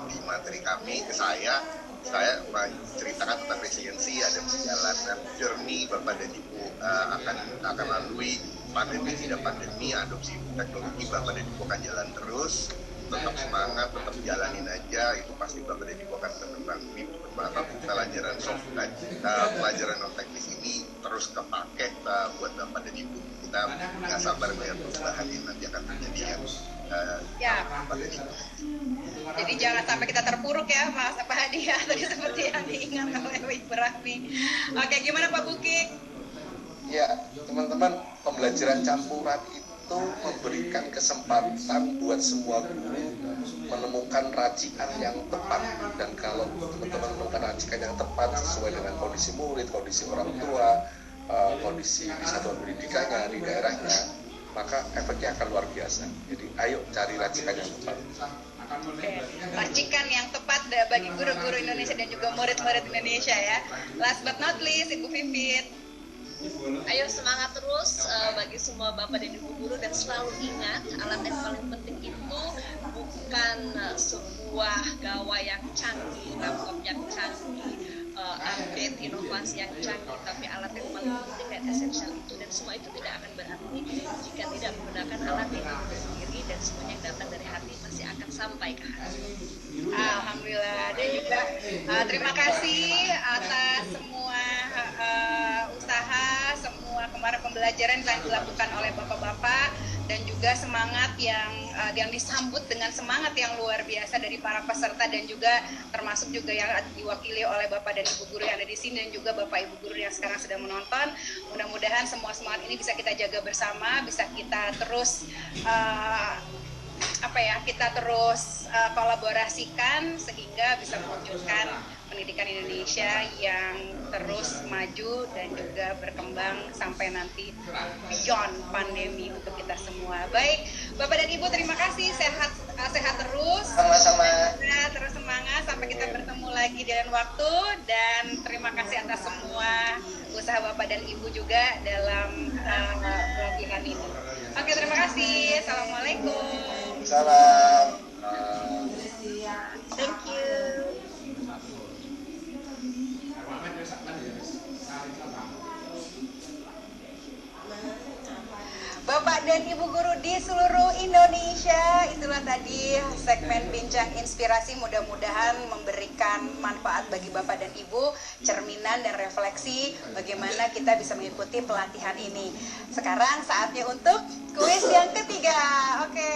di materi kami ke saya menceritakan tentang resiliensi, ada perjalanan journey Bapak dan Ibu akan lalui pandemi tidak pandemi, adopsi teknologi Bapak dan Ibu akan jalan terus. Tetap semangat, tetap jalanin aja, itu pasti Bapak dan Ibu akan berkembang. Pelajaran non teknis ini terus kepake buat Bapak dan Ibu. Kita nggak sabar melihat perubahan yang nanti akan terjadi yang Bapak dan Ibu. Jadi jangan sampai kita terpuruk ya Mas Hadi ya, tadi seperti yang diingat oleh Ibu Rahmi. Oke, gimana Pak Bukik? Ya, teman-teman, pembelajaran campuran itu memberikan kesempatan buat semua guru menemukan racikan yang tepat, dan kalau teman-teman menemukan racikan yang tepat sesuai dengan kondisi murid, kondisi orang tua, kondisi di satuan pendidikannya, di daerahnya, maka efeknya akan luar biasa. Jadi ayo cari racikan yang tepat. Racikan yang tepat bagi guru-guru Indonesia dan juga murid-murid Indonesia ya. Last but not least, Ibu Vivit. Ayo semangat terus bagi semua Bapak dan Ibu guru, dan selalu ingat alat yang paling penting itu bukan sebuah gawai yang canggih, laptop yang canggih, update inovasi yang canggih, tapi alat yang paling penting dan esensial itu, dan semua itu tidak akan berarti jika tidak menggunakan alat yang sampai ke hati. Alhamdulillah, dan juga terima kasih atas semua usaha, semua kemarin pembelajaran yang dilakukan oleh bapak-bapak, dan juga semangat yang disambut dengan semangat yang luar biasa dari para peserta, dan juga termasuk juga yang diwakili oleh bapak dan ibu guru yang ada di sini, dan juga bapak ibu guru yang sekarang sedang menonton. Mudah-mudahan semua semangat ini bisa kita jaga bersama, bisa kita terus kolaborasikan sehingga bisa mewujudkan pendidikan Indonesia yang terus maju dan juga berkembang sampai nanti beyond pandemi untuk kita semua. Baik, Bapak dan Ibu, terima kasih, sehat terus. Sama-sama. Terus semangat sampai kita bertemu lagi di lain waktu, dan terima kasih atas semua usaha Bapak dan Ibu juga dalam pelatihan ini. Oke, terima kasih. Assalamualaikum. Salam. Thank you. Bapak dan Ibu guru di seluruh Indonesia, itulah tadi segmen Bincang Inspirasi, mudah-mudahan memberikan manfaat bagi Bapak dan Ibu, cerminan dan refleksi bagaimana kita bisa mengikuti pelatihan ini. Sekarang saatnya untuk kuis yang ketiga. Oke.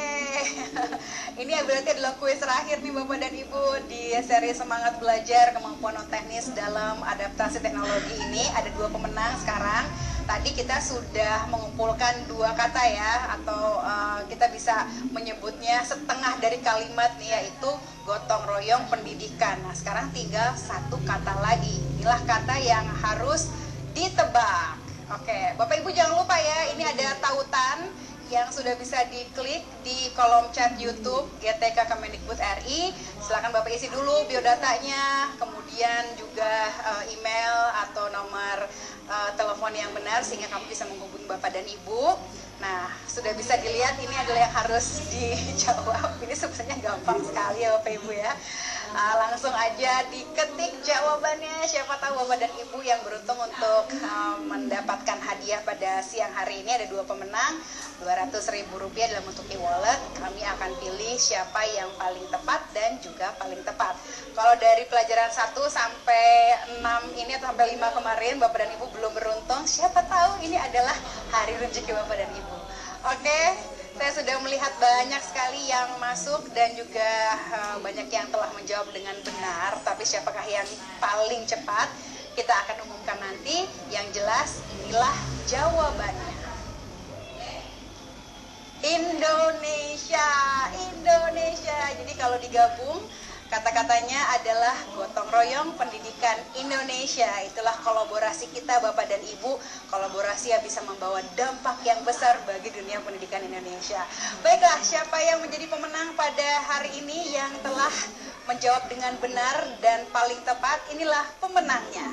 Ini berarti adalah kuis terakhir nih Bapak dan Ibu di seri Semangat Belajar Kemampuan Non-Teknis dalam Adaptasi Teknologi ini. Ada 2 pemenang sekarang. Tadi kita sudah mengumpulkan 2 kata ya, atau kita bisa menyebutnya setengah dari kalimat nih, yaitu gotong royong pendidikan. Nah, sekarang tinggal 1 kata lagi. Inilah kata yang harus ditebak. Oke, Bapak Ibu jangan lupa ya, ini ada tautan yang sudah bisa diklik di kolom chat YouTube GTK Kemendikbud RI. Silakan Bapak isi dulu biodatanya, kemudian juga email atau nomor telepon yang benar sehingga kamu bisa menghubungi Bapak dan Ibu. Nah, sudah bisa dilihat ini adalah yang harus dijawab. Ini sebenarnya gampang sekali ya Bapak Ibu ya. Langsung aja diketik jawabannya. Siapa tahu Bapak dan Ibu yang beruntung untuk mendapatkan hadiah pada siang hari ini. Ada 2 pemenang, Rp200.000 dalam bentuk e-wallet. Kami akan pilih siapa yang paling tepat dan juga paling tepat. Kalau dari pelajaran 1 sampai 6 ini atau sampai 5 kemarin Bapak dan Ibu belum beruntung, siapa tahu ini adalah hari rezeki Bapak dan Ibu. Oke, saya sudah melihat banyak sekali yang masuk dan juga banyak yang telah menjawab dengan benar. Tapi siapakah yang paling cepat? Kita akan umumkan nanti. Yang jelas inilah jawabannya. Indonesia. Jadi kalau digabung kata-katanya adalah gotong royong pendidikan Indonesia. Itulah kolaborasi kita Bapak dan Ibu. Kolaborasi yang bisa membawa dampak yang besar bagi dunia pendidikan Indonesia. Baiklah, siapa yang menjadi pemenang pada hari ini yang telah menjawab dengan benar dan paling tepat? Inilah pemenangnya.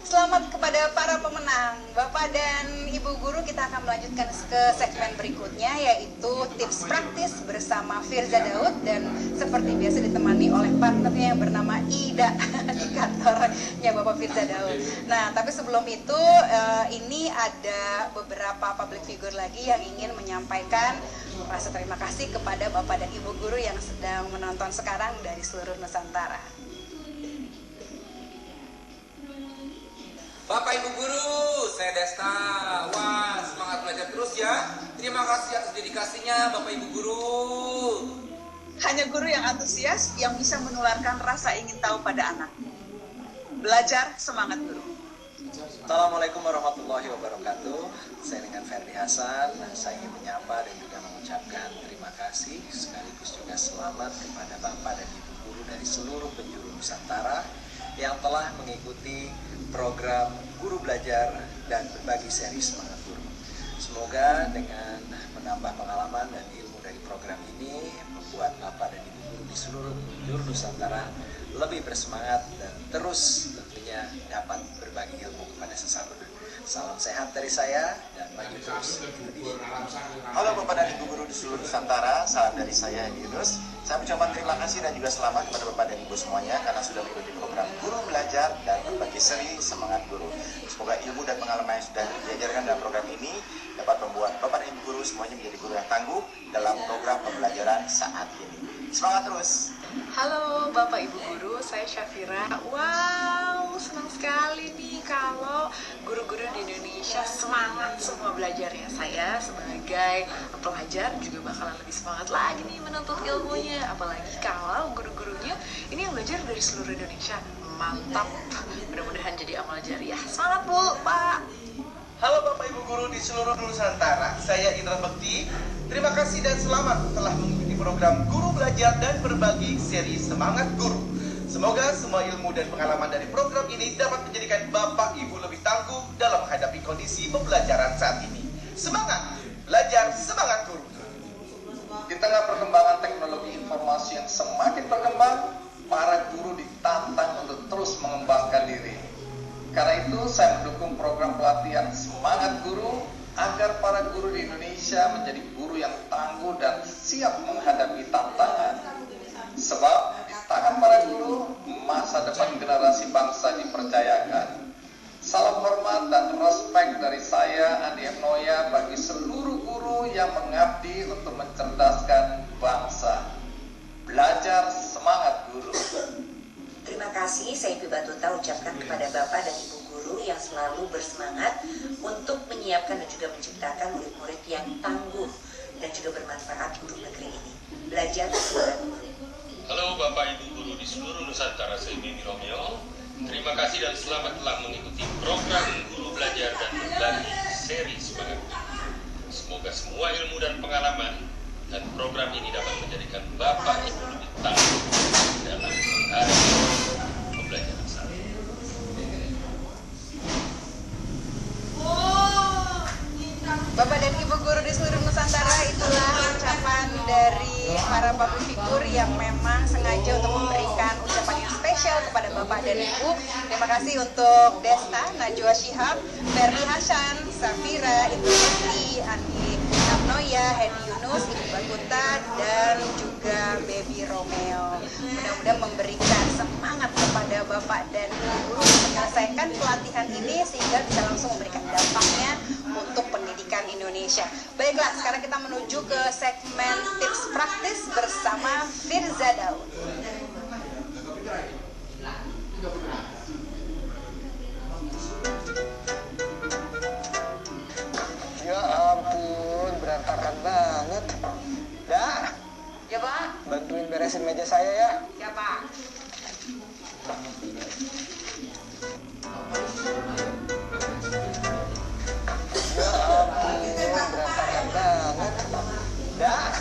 Selamat kepada para pemenang. Bapak dan Ibu guru, kita akan melanjutkan ke segmen berikutnya, yaitu tips praktis bersama Firza Daud, dan seperti biasa ditemani oleh partnernya yang bernama Ida di kantornya Bapak Firza Daud. Nah, tapi sebelum itu ini ada beberapa public figure lagi yang ingin menyampaikan rasa terima kasih kepada Bapak dan Ibu guru yang sedang menonton sekarang dari seluruh Nusantara. Bapak Ibu Guru, saya Desta. Wah, semangat belajar terus ya. Terima kasih atas dedikasinya Bapak Ibu Guru. Hanya guru yang antusias yang bisa menularkan rasa ingin tahu pada anak. Belajar semangat guru. Assalamualaikum warahmatullahi wabarakatuh. Saya dengan Ferdi Hasan. Saya ingin menyapa dan juga mengucapkan terima kasih sekaligus juga selamat kepada Bapak dan Ibu Guru dari seluruh penjuru Nusantara yang telah mengikuti program Guru Belajar dan Berbagi seri Semangat Guru. Semoga dengan menambah pengalaman dan ilmu dari program ini membuat Bapak dan Ibu Guru di seluruh penjuru Nusantara lebih bersemangat dan terus tentunya dapat berbagi ilmu kepada sesama. Salam sehat dari saya dan maju terus. Halo Bapak dan Ibu Guru di seluruh Nusantara, salam dari saya Yunus. Saya ucapkan terima kasih dan juga selamat kepada Bapak dan Ibu semuanya karena sudah mengikuti program Guru Belajar dan berbagi seri Semangat Guru. Semoga ilmu dan pengalaman yang sudah diajarkan dalam program ini dapat membuat Bapak dan Ibu guru semuanya menjadi guru yang tangguh dalam program pembelajaran saat ini. Semangat terus! Halo Bapak Ibu Guru, saya Syafira. Wow, senang sekali nih kalau guru-guru di Indonesia semangat semua belajarnya. Saya sebagai pelajar juga bakalan lebih semangat lagi nih menuntut ilmunya. Apalagi kalau guru-gurunya ini yang belajar dari seluruh Indonesia. Mantap, mudah-mudahan jadi amal jariah. Semangat Bu, Pak! Halo Bapak Ibu Guru di seluruh Nusantara, saya Indra Bekti. Terima kasih dan selamat telah mengikuti program Guru Belajar dan Berbagi seri Semangat Guru. Semoga semua ilmu dan pengalaman dari program ini dapat menjadikan Bapak Ibu lebih tangguh dalam menghadapi kondisi pembelajaran saat ini. Semangat! Belajar semangat guru! Di tengah perkembangan teknologi informasi yang semakin berkembang, para guru ditantang untuk terus mengembangkan diri. Karena itu, saya mendukung program pelatihan Semangat Guru agar para guru di Indonesia menjadi guru yang tangguh dan siap menghadapi tantangan. Sebab di tangan para guru, masa depan generasi bangsa dipercayakan. Salam hormat dan respek dari saya, Andi M. Noya, bagi seluruh guru yang mengabdi untuk mencerdaskan bangsa. Belajar semangat guru. Terima kasih saya Batuta ucapkan kepada Bapak dan Ibu Guru yang selalu bersemangat untuk menyiapkan dan juga menciptakan murid-murid yang tangguh dan juga bermanfaat untuk negeri ini. Belajar semangat guru. Halo Bapak Ibu Guru di seluruh Nusantara, saya Bibi Romeo. Terima kasih dan selamat telah mengikuti program Guru Belajar dan Berbagi seri Semangat Guru. Semoga semua ilmu dan pengalaman dan program ini dapat menjadikan Bapak Ibu lebih tangguh dalam menghadapi pembelajaran saat ini. Bapak dan Ibu guru di seluruh Nusantara, itulah ucapan dari para public figure yang memang sengaja untuk memberikan ucapan yang spesial kepada Bapak dan Ibu. Terima kasih untuk Desta, Najwa Shihab, Ferdi Hasan, Safira, Indra Bekti, Andi Noya, Hedi Yunus, Ibu Batuta, dan juga Baby Romeo. Mudah-mudahan memberikan semangat kepada Bapak dan Ibu guru untuk menyelesaikan pelatihan ini sehingga bisa langsung memberikan dampaknya untuk pendidikan Indonesia. Baiklah, sekarang kita menuju ke segmen tips praktis bersama Firza Daud. Ya ampun, berantakan banget. Dah. Ya Pak. Bantuin beresin meja saya ya. Ya Pak. Ya ampun, berantakan banget. Dah.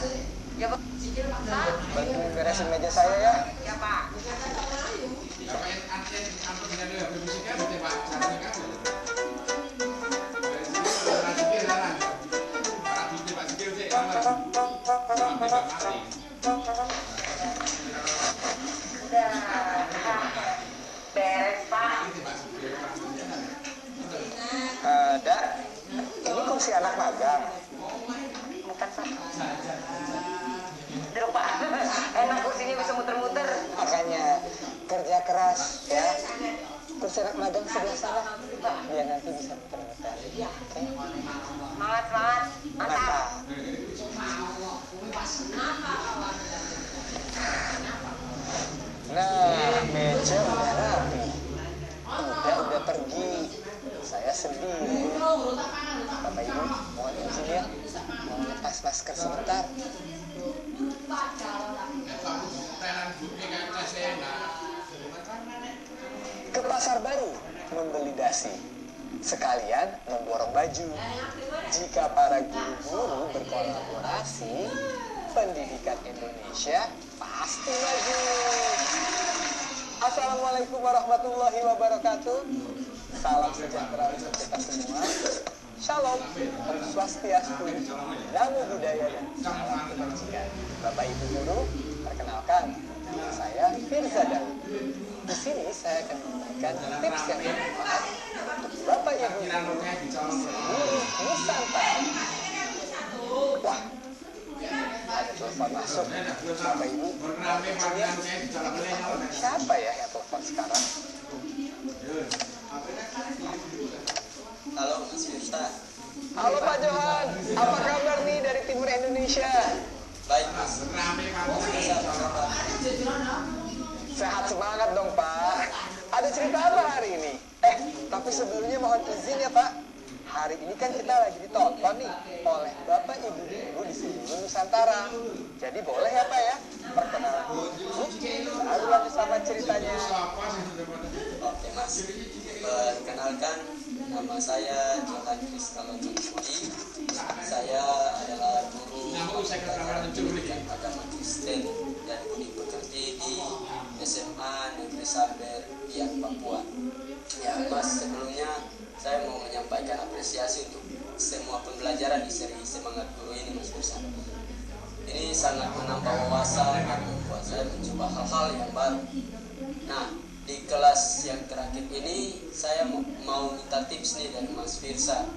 Ya Pak. Bantuin beresin meja saya ya. Ya Pak. Beres Pak. Dak, ini kursi anak magang. Bukan Pak. Duduk Pak. Enak kursinya bisa muter-muter. Makanya kerja keras ya. Kursi anak magang sebelah sana. Biar nanti bisa muter-muter. Oke. Semangat, semangat. Mantap. Nah, meja udah rapi. Udah pergi. Saya sedih. Bapak Ibu, mohon izin ya. Mau lepas masker sebentar. Ke pasar baru membeli dasi. Sekalian memborong baju. Jika para guru-guru berkolaborasi, pendidikan Indonesia pasti maju. Assalamualaikum warahmatullahi wabarakatuh. Salam sejahtera untuk kita semua. Shalom, Om Swastiastu, Namo Buddhaya dan salam kebajikan. Bapak Ibu guru, perkenalkan, nama saya Firza Daud. Di sini saya akan memberikan tips yang bermanfaat untuk Bapak Ibu guru di seluruh Nusantara. Wah, ada telepon masuk. Bapak Ibu, siapa ya yang telepon sekarang? Halo Mas Firsa. Halo Pak Johan, apa kabar nih dari timur Indonesia? Baik Mas. Sehat semangat dong Pak. Ada cerita apa hari ini? Tapi sebelumnya mohon izin ya Pak. Hari ini kan kita lagi ditonton nih oleh Bapak Ibu guru di seluruh Nusantara. Jadi boleh ya Pak ya? Perkenalan dulu, baru lanjut sama ceritanya. Oke Mas. Perkenalkan, nama saya Johan Kristalo Jumudi. Saya adalah guru pendidikan agama Kristen dan budi pekerti di SMA Negeri Samber, Biak, Papua. Ya Mas, sebelumnya saya mau menyampaikan apresiasi untuk semua pembelajaran di seri Semangat Guru ini Mas Firsa. Ini sangat menambah wawasan dan membuat saya mencoba hal-hal yang baru. Nah, di kelas yang terakhir ini saya mau minta tips nih dari Mas Firsa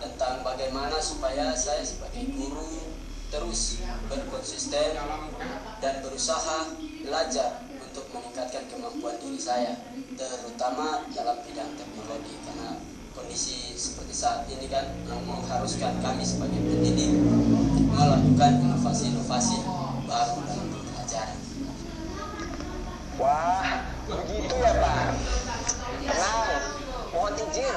tentang bagaimana supaya saya sebagai guru terus berkonsisten dan berusaha belajar untuk meningkatkan kemampuan diri saya, terutama dalam bidang teknologi, karena kondisi seperti saat ini kan mengharuskan kami sebagai pendidik melakukan inovasi-inovasi baru dalam pembelajaran. Wah, begitu ya Pak. Tenang, mohon izin,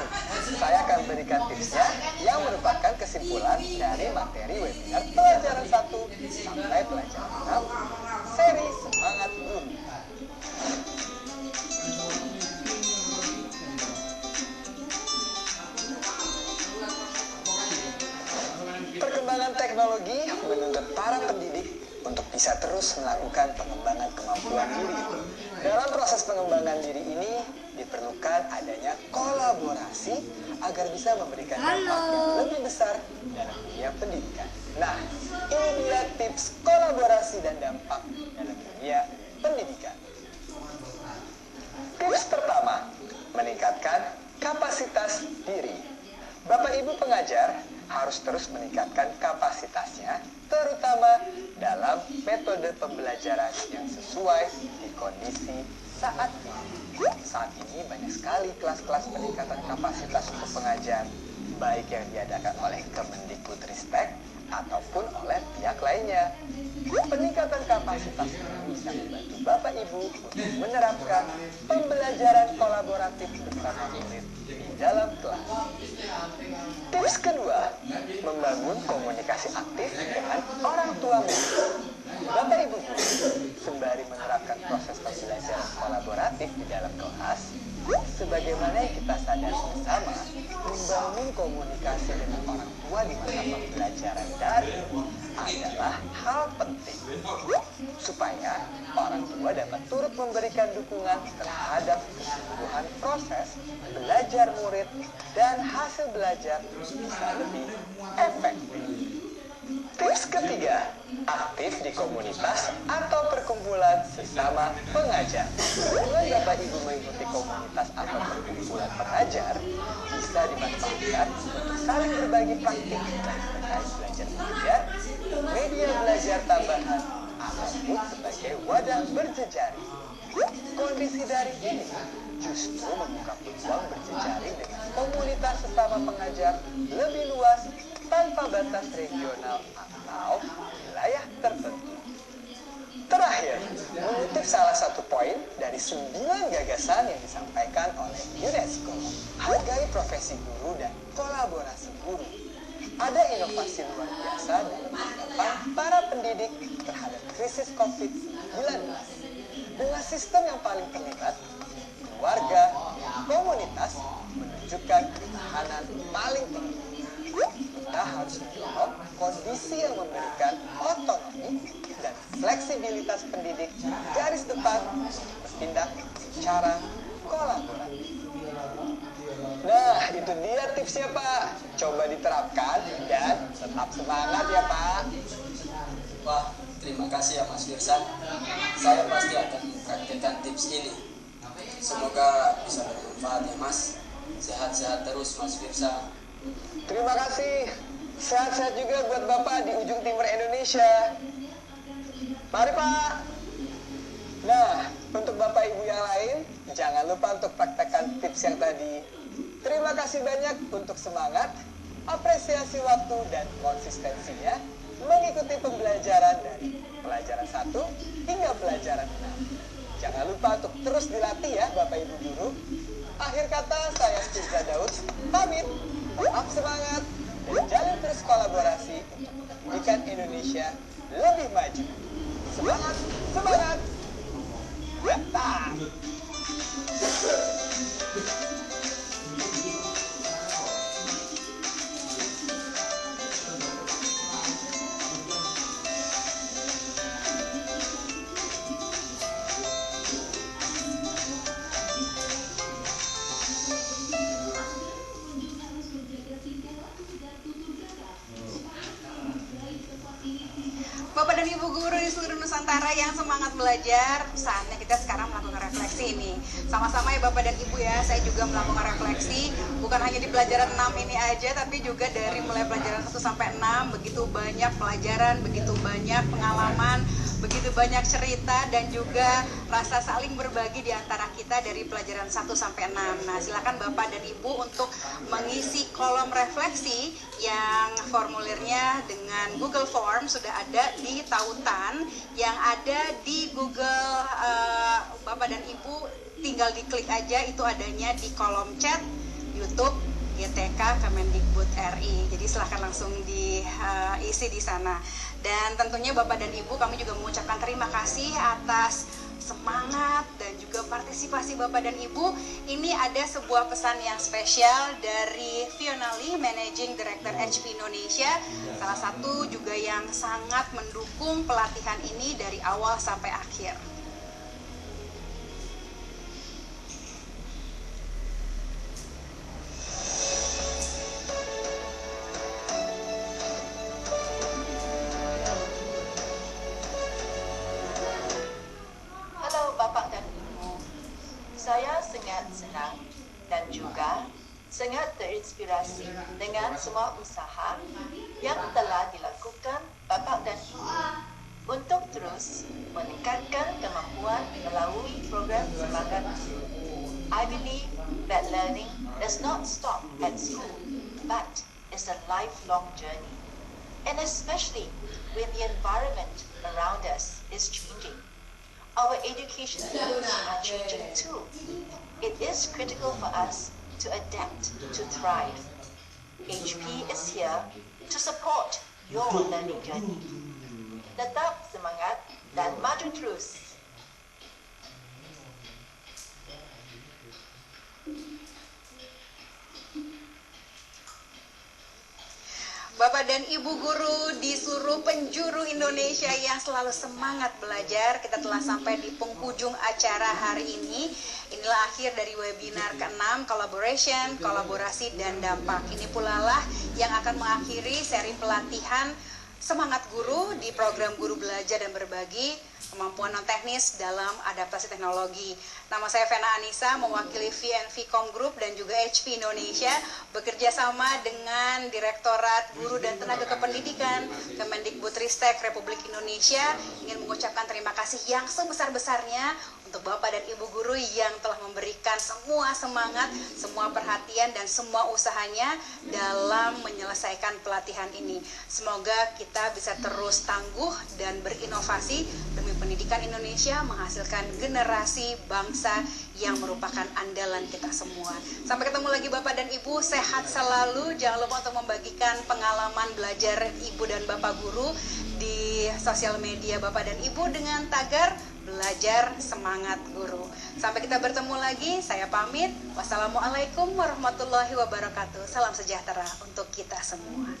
saya akan berikan tipsnya yang merupakan kesimpulan dari materi webinar pelajaran 1 sampai pelajaran 6 seri Semangat Guru. Perkembangan teknologi menuntut para pendidik untuk bisa terus melakukan pengembangan kemampuan diri. Dalam proses pengembangan diri ini diperlukan adanya kolaborasi agar bisa memberikan dampak yang lebih besar dalam dunia pendidikan. Nah, ini dia tips kolaborasi dan dampak dalam dunia pendidikan. Tips pertama, meningkatkan kapasitas diri. Bapak Ibu pengajar harus terus meningkatkan kapasitasnya, terutama dalam metode pembelajaran yang sesuai di kondisi saat ini. Saat ini banyak sekali kelas-kelas peningkatan kapasitas untuk pengajar, baik yang diadakan oleh Kemendikbudristek ataupun oleh pihak lainnya. Peningkatan kapasitas ini bisa membantu Bapak Ibu untuk menerapkan pembelajaran kolaboratif bersama murid di dalam kelas. Tips kedua, membangun komunikasi aktif dengan orang tua murid. Bapak Ibu guru, sembari menerapkan proses pembelajaran kolaboratif di dalam kelas, sebagaimana yang kita sadari bersama, membangun komunikasi dengan orang tua di masa pembelajaran daring adalah hal penting supaya orang tua dapat turut memberikan dukungan terhadap keseluruhan proses belajar murid dan hasil belajar bisa lebih efektif. Tips ketiga, aktif di komunitas atau perkumpulan sesama pengajar. Dengan Bapak Ibu mengikuti komunitas atau perkumpulan pengajar, bisa dimanfaatkan untuk saling berbagi praktik terkait belajar mengajar, media belajar tambahan, ataupun sebagai wadah berjejaring. Kondisi daring ini justru membuka peluang berjejaring dengan komunitas sesama pengajar lebih luas tanpa batas regional atau wilayah tertentu. Terakhir, mengutip salah satu poin dari 9 gagasan yang disampaikan oleh UNESCO, hargai profesi guru dan kolaborasi guru. Ada inovasi luar biasa dalam tanggapan para pendidik terhadap krisis COVID-19. Dengan sistem yang paling terlibat, keluarga, komunitas menunjukkan ketahanan paling tinggi. Kita harus mendorong kondisi yang memberikan otonomi dan fleksibilitas pendidik garis depan bertindak secara kolaboratif. Nah, itu dia tipsnya Pak. Coba diterapkan dan tetap semangat ya Pak. Wah, terima kasih ya Mas Firsa. Saya pasti akan mempraktikkan tips ini. Semoga bisa bermanfaat ya Mas. Sehat-sehat terus Mas Firsa. Terima kasih. Sehat-sehat juga buat Bapak di ujung timur Indonesia. Mari Pak. Nah, untuk Bapak Ibu yang lain, jangan lupa untuk praktekkan tips yang tadi. Terima kasih banyak untuk semangat, apresiasi waktu, dan konsistensinya mengikuti pembelajaran dari pelajaran 1 hingga pelajaran 6. Jangan lupa untuk terus dilatih ya Bapak Ibu Guru. Akhir kata, saya Firza Daud pamit. Tetap semangat dan jalin terus kolaborasi untuk menjadikan Indonesia lebih maju. Semangat, semangat. Yata. Bapak dan Ibu guru di seluruh Nusantara yang semangat belajar, saatnya kita sekarang melakukan refleksi ini. Sama-sama ya Bapak dan Ibu ya, saya juga melakukan refleksi, bukan hanya di pelajaran 6 ini aja, tapi juga dari mulai pelajaran 1 sampai 6, begitu banyak pelajaran, begitu banyak pengalaman, begitu banyak cerita, dan juga rasa saling berbagi di antara kita dari pelajaran 1 sampai 6. Nah, silakan Bapak dan Ibu untuk mengisi kolom refleksi yang formulirnya dengan Google Form sudah ada di tautan yang ada di Google. Bapak dan Ibu tinggal diklik aja, itu adanya di kolom chat YouTube GTK Kemendikbud RI. Jadi silahkan langsung diisi di sana. Dan tentunya Bapak dan Ibu, kami juga mengucapkan terima kasih atas semangat dan juga partisipasi Bapak dan Ibu. Ini ada sebuah pesan yang spesial dari Fiona Lee, Managing Director HP Indonesia, salah satu juga yang sangat mendukung pelatihan ini dari awal sampai akhir. Saya sangat senang dan juga sangat terinspirasi dengan semua usaha yang telah dilakukan Bapak dan Ibu untuk terus meningkatkan kemampuan melalui program Semangat Guru. I believe that learning does not stop at school, but is a lifelong journey. And especially when the environment around us is changing. Our education needs are changing too. It is critical for us to adapt to thrive. HP is here to support your learning journey. Tetap semangat dan maju terus. Bapak dan Ibu guru di seluruh penjuru Indonesia yang selalu semangat belajar, kita telah sampai di penghujung acara hari ini. Inilah akhir dari webinar ke-6, Collaboration, Kolaborasi, dan Dampak. Ini pula lah yang akan mengakhiri seri pelatihan Semangat Guru di program Guru Belajar dan Berbagi, kemampuan non-teknis dalam adaptasi teknologi. Nama saya Vena Anissa, mewakili VNVcom Group dan juga HP Indonesia, bekerja sama dengan Direktorat Guru dan Tenaga Kependidikan Kemendikbudristek Republik Indonesia, ingin mengucapkan terima kasih yang sebesar-besarnya untuk Bapak dan Ibu guru yang telah memberikan semua semangat, semua perhatian, dan semua usahanya dalam menyelesaikan pelatihan ini. Semoga kita bisa terus tangguh dan berinovasi demi pendidikan Indonesia, menghasilkan generasi bangsa yang merupakan andalan kita semua. Sampai ketemu lagi Bapak dan Ibu, sehat selalu. Jangan lupa untuk membagikan pengalaman belajar Ibu dan Bapak guru di sosial media Bapak dan Ibu dengan tagar Belajar Semangat Guru. Sampai kita bertemu lagi, saya pamit. Wassalamualaikum warahmatullahi wabarakatuh. Salam sejahtera untuk kita semua.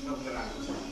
Suka beneran.